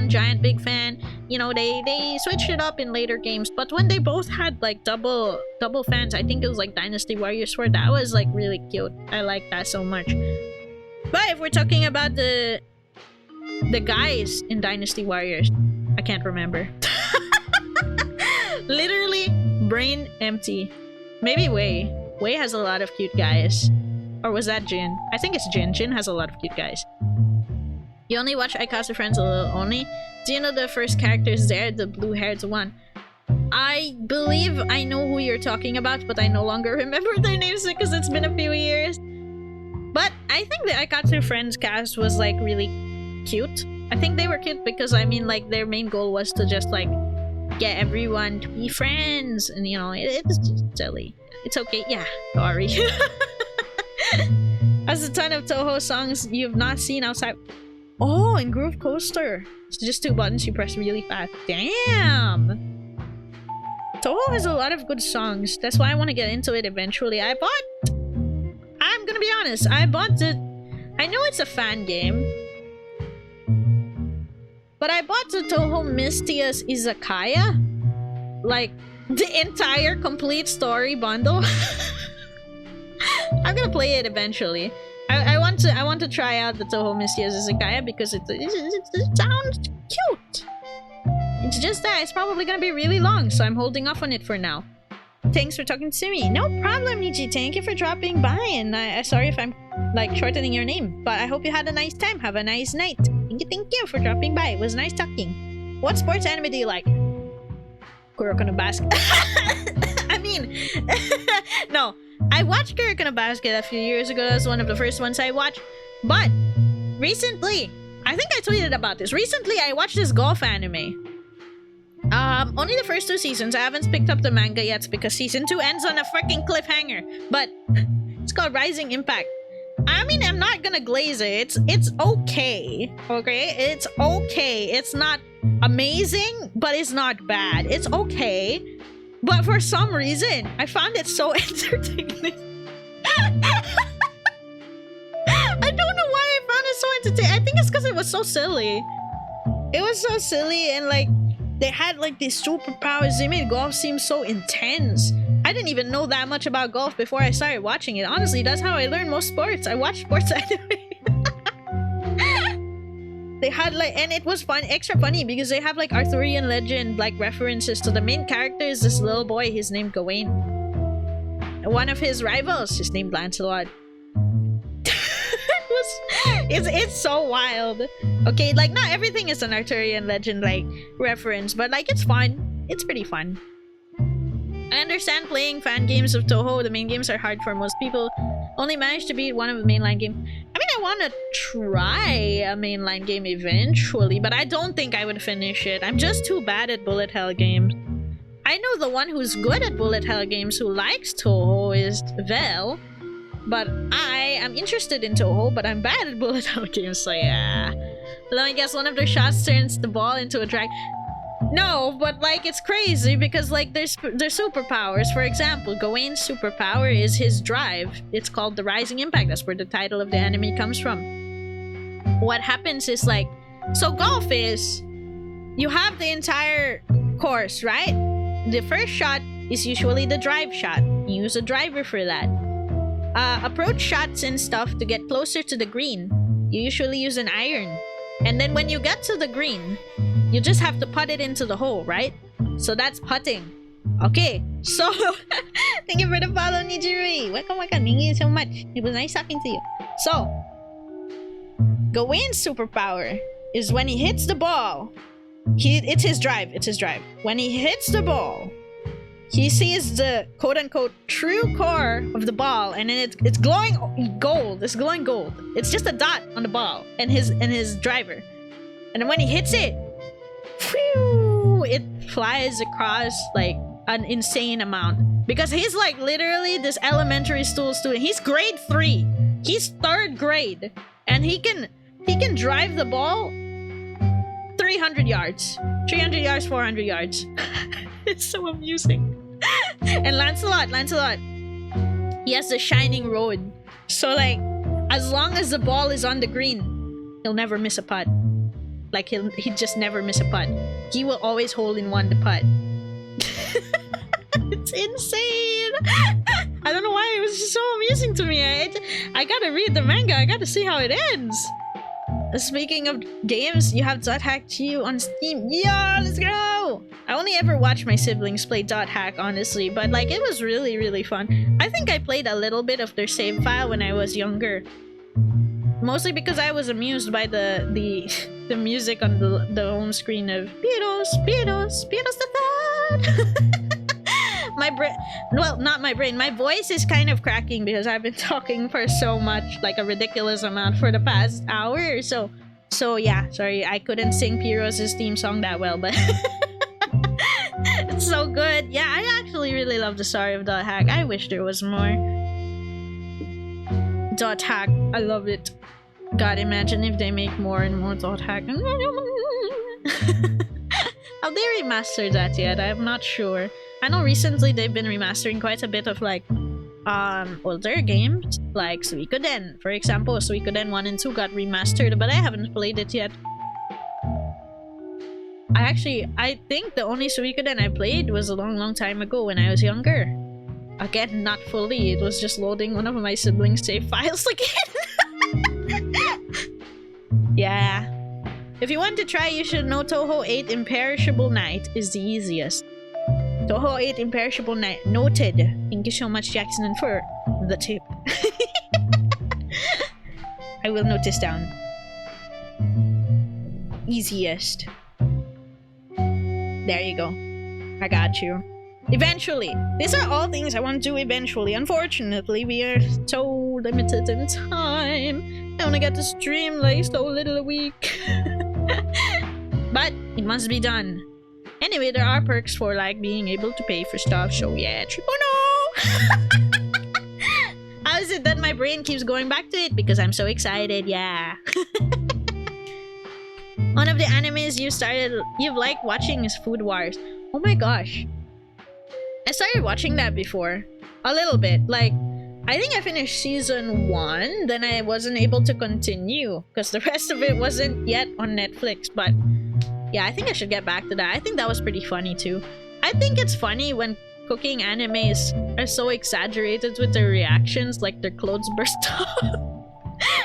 giant big fan. You know, they switched it up in later games. But when they both had like double fans, I think it was like Dynasty Warriors Sword, that was like really cute. I like that so much. But if we're talking about the guys in Dynasty Warriors, I can't remember. Literally brain empty. Maybe Wei. Wei has a lot of cute guys. Or was that Jin? I think it's Jin. Jin has a lot of cute guys. You only watch Aikatsu Friends a little only. Do you know the first characters there? The blue-haired one. I believe I know who you're talking about, but I no longer remember their names because it's been a few years. But I think the Aikatsu Friends cast was like really cute. I think they were cute because I mean like their main goal was to just like get everyone to be friends, and you know, it's just silly. It's okay. Yeah, sorry. Has a ton of Toho songs you've not seen outside. Oh, and Groove Coaster. It's just 2 buttons you press really fast. Damn! Toho has a lot of good songs. That's why I want to get into it eventually. I'm gonna be honest, I bought it. I know it's a fan game, but I bought the Toho Mystia's Izakaya. Like, the entire complete story bundle. I'm gonna play it eventually. I want to try out the Toho Mystia's Izakaya because it sounds cute. It's just that it's probably gonna be really long, so I'm holding off on it for now. Thanks for talking to me. No problem, Niji. Thank you for dropping by, and sorry if I'm like shortening your name, but I hope you had a nice time. Have a nice night. Thank you for dropping by. It was nice talking. What sports anime do you like? Kuroko no Basket. I mean, no. I watched Kuroko no Basket a few years ago. That was one of the first ones I watched. But recently, I think I tweeted about this. Recently, I watched this golf anime. Only the first 2 seasons. I haven't picked up the manga yet because season 2 ends on a freaking cliffhanger. But it's called Rising Impact. I mean, I'm not gonna glaze it. It's okay. Okay? It's okay. It's not amazing, but it's not bad. It's okay. But for some reason, I found it so entertaining. I don't know why I found it so entertaining. I think it's because it was so silly. It was so silly, and like, they had like these superpowers. They made golf seem so intense. I didn't even know that much about golf before I started watching it. Honestly, that's how I learned most sports. I watched sports anime. They had like, and it was fun, extra funny because they have like Arthurian legend like references to the main character is this little boy. He's named Gawain. One of his rivals is named Lancelot. It's so wild. Okay, like not everything is an Arthurian legend like reference, but like it's fun. It's pretty fun. I understand playing fan games of Toho. The main games are hard for most people. Only managed to beat one of the mainline games. I mean, I want to try a mainline game eventually, but I don't think I would finish it. I'm just too bad at bullet hell games. I know the one who's good at bullet hell games who likes Toho is Vel, but I am interested in Toho, but I'm bad at bullet hell games, so yeah. Let me guess, one of their shots turns the ball into a drag. No, but like it's crazy because like there's superpowers. For example, Gawain's superpower is his drive. It's called the Rising Impact. That's where the title of the anime comes from. What happens is like, so golf is, you have the entire course, right? The first shot is usually the drive shot. You use a driver for that. Approach shots and stuff to get closer to the green. You usually use an iron. And then when you get to the green, you just have to putt it into the hole, right? So that's putting. Okay, so thank you for the follow, Nijiri. Welcome. Thank you so much. It was nice talking to you. So, Gawain's superpower is when he hits the ball. It's his drive. It's his drive. When he hits the ball, he sees the quote-unquote true core of the ball, and then it's glowing gold. It's glowing gold. It's just a dot on the ball and his driver. And then when he hits it, whew, it flies across like an insane amount. Because he's like literally this elementary school student. He's grade 3. He's 3rd grade. And he can drive the ball 300 yards. 300 yards, 400 yards. It's so amusing. And Lancelot, he has the shining road. So like, as long as the ball is on the green, he'll never miss a putt. Like he'd just never miss a putt. He will always hole in one the putt. It's insane. I don't know why it was just so amusing to me. I gotta read the manga. I gotta see how it ends. Speaking of games, you have Dot Hack 2 on Steam. Yeah, let's go! I only ever watched my siblings play Dot Hack, honestly, but like it was really, really fun. I think I played a little bit of their save file when I was younger. Mostly because I was amused by the music on the home screen of Piros the Third. My brain, well, not my brain, my voice is kind of cracking because I've been talking for so much, like a ridiculous amount for the past hour or so. So yeah, sorry, I couldn't sing Piros' theme song that well, but it's so good. Yeah, I actually really love the story of Dot Hack. I wish there was more. Dot Hack, I love it. God, imagine if they make more and more Dot Hack. Have they remastered that yet? I'm not sure. I know recently they've been remastering quite a bit of like older games like Suikoden. For example, Suikoden 1 and 2 got remastered, but I haven't played it yet. I think the only Suikoden I played was a long time ago when I was younger. Again, not fully. It was just loading one of my siblings' save files again. Yeah. If you want to try, you should know Toho 8 Imperishable Night is the easiest. Toho 8 Imperishable Night. Noted. Thank you so much, Jackson, for the tip. I will note this down. Easiest. There you go. I got you. Eventually. These are all things I want to do eventually. Unfortunately, we are so limited in time. I only get to stream like so little a week. But it must be done. Anyway, there are perks for like being able to pay for stuff. So yeah, triple no! How is it that my brain keeps going back to it? Because I'm so excited, yeah. One of the animes you've liked watching is Food Wars. Oh my gosh. I started watching that before. A little bit. Like, I think I finished season 1, then I wasn't able to continue because the rest of it wasn't yet on Netflix. But yeah, I think I should get back to that. I think that was pretty funny too. I think it's funny when cooking animes are so exaggerated with their reactions, like their clothes burst off.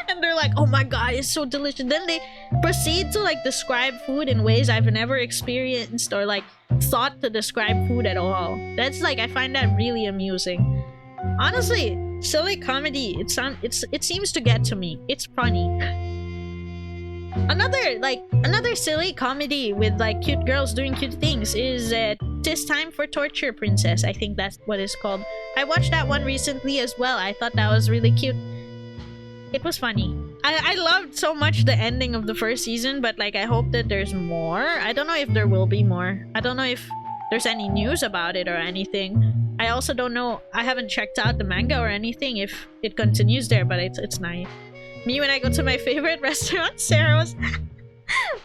And they're like, oh my god, it's so delicious. Then they proceed to like describe food in ways I've never experienced or like thought to describe food at all. That's like, I find that really amusing. Honestly, silly comedy, it seems to get to me. It's funny. Another silly comedy with like cute girls doing cute things is Tis Time for Torture Princess. I think that's what it's called. I watched that one recently as well. I thought that was really cute. It was funny. I loved so much the ending of the first season, but like I hope that there's more. I don't know if there will be more. I don't know if there's any news about it or anything. I also don't know. I haven't checked out the manga or anything if it continues there, but it's nice. Me when I go to my favorite restaurant, Sarah's.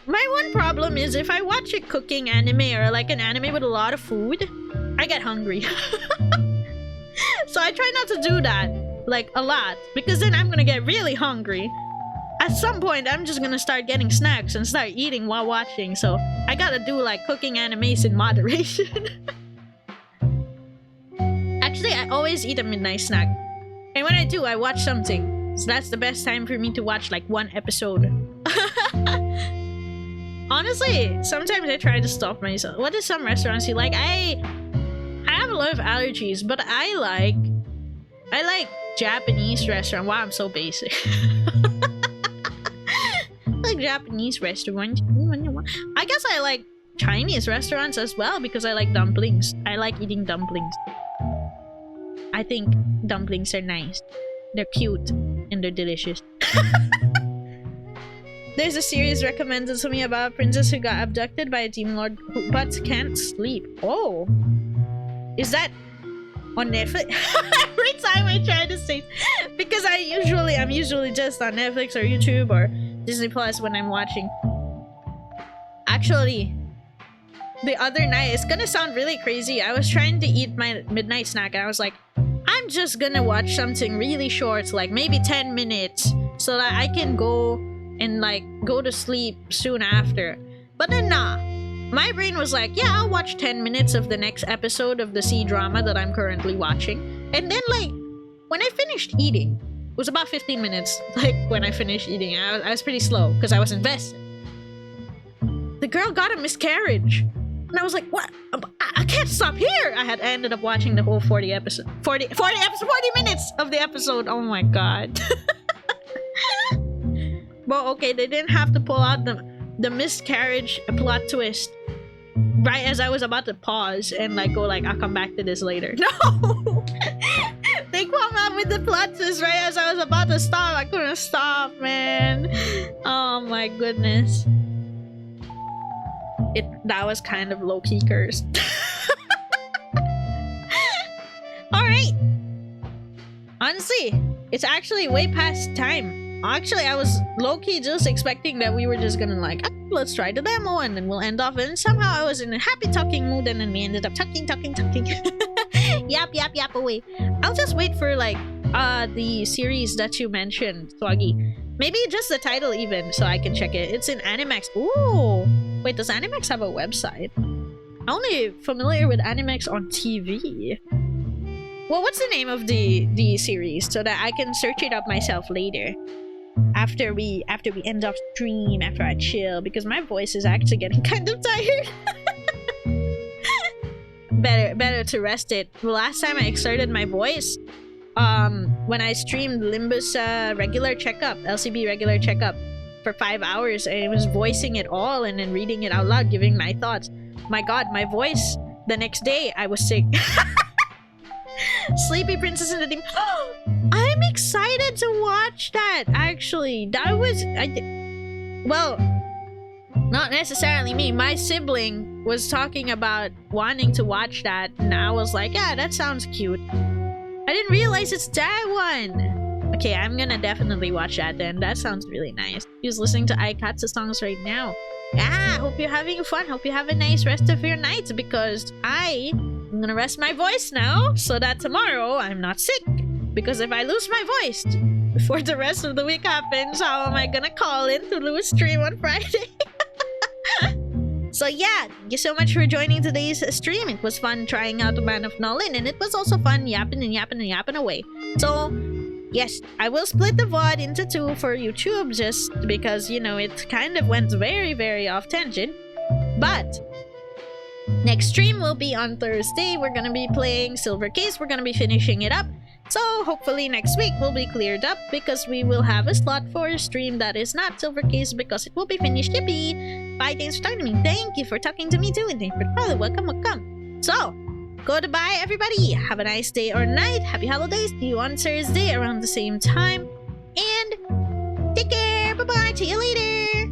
My one problem is if I watch a cooking anime or like an anime with a lot of food, I get hungry. So I try not to do that. Like a lot, because then I'm gonna get really hungry. At some point I'm just gonna start getting snacks and start eating while watching, so I gotta do like cooking animes in moderation. Actually, I always eat a midnight snack, and when I do, I watch something, so that's the best time for me to watch like one episode. Honestly, sometimes I try to stop myself. What is some restaurants you like? I have a lot of allergies, but I like Japanese restaurant. Wow, I'm so basic. Like Japanese restaurant. I guess I like Chinese restaurants as well because I like dumplings. I like eating dumplings. I think dumplings are nice. They're cute and they're delicious. There's a series recommended to me about a princess who got abducted by a demon lord but can't sleep. Oh, is that on Netflix? Every time I try to say, because I'm usually just on Netflix or YouTube or Disney Plus when I'm watching. Actually, the other night, it's gonna sound really crazy. I was trying to eat my midnight snack and I was like, I'm just gonna watch something really short, like maybe 10 minutes, so that I can go and like go to sleep soon after. But then nah. My brain was like, yeah, I'll watch 10 minutes of the next episode of the C-drama that I'm currently watching. And then, like, when I finished eating, it was about 15 minutes, like, when I finished eating. I was pretty slow, because I was invested. The girl got a miscarriage. And I was like, what? I can't stop here! I had ended up watching the whole 40 minutes of the episode. Oh my god. Well, okay, they didn't have to pull out the miscarriage plot twist right as I was about to pause and like go like, I'll come back to this later. No! They come out with the plot twist right as I was about to stop. I couldn't stop, man. Oh my goodness. That was kind of low-key cursed. Alright. Honestly, it's actually way past time. Actually, I was low-key just expecting that we were just gonna like, "Ah, let's try the demo and then we'll end off. And somehow I was in a happy talking mood and then we ended up talking. Yap away. I'll just wait for like the series that you mentioned, Swaggy. Maybe just the title even, so I can check it. It's in Animax. Ooh! Wait, does Animax have a website? I'm only familiar with Animax on TV. Well, what's the name of the series so that I can search it up myself later? After we end off stream, after I chill, because my voice is actually getting kind of tired. better to rest it. The last time I exerted my voice, when I streamed Limbus regular checkup, LCB regular checkup for 5 hours, and it was voicing it all and then reading it out loud, giving my thoughts. My god, my voice, the next day I was sick. Sleepy Princess in the Team. I'm excited to watch that, actually. That was... well, not necessarily me. My sibling was talking about wanting to watch that, and I was like, yeah, that sounds cute. I didn't realize it's that one. Okay, I'm gonna definitely watch that then. That sounds really nice. He's listening to Aikatsu songs right now. Yeah, hope you're having fun. Hope you have a nice rest of your night, because I'm gonna rest my voice now so that tomorrow I'm not sick. Because if I lose my voice before the rest of the week happens, how am I gonna call in to lose stream on Friday? So yeah, thank you so much for joining today's stream. It was fun trying out the Man of Nollyn, and it was also fun yapping away. So yes, I will split the VOD into 2 for YouTube, just because, you know, it kind of went very off tangent. But next stream will be on Thursday. We're gonna be playing Silver Case. We're gonna be finishing it up. So hopefully next week will be cleared up, because we will have a slot for a stream that is not Silver Case, because it will be finished. Yippee! Bye, thanks for talking to me. Thank you for talking to me too, and thank you for the follow. Welcome. So, goodbye everybody. Have a nice day or night. Happy holidays. See you on Thursday around the same time. And take care. Bye-bye. See you later.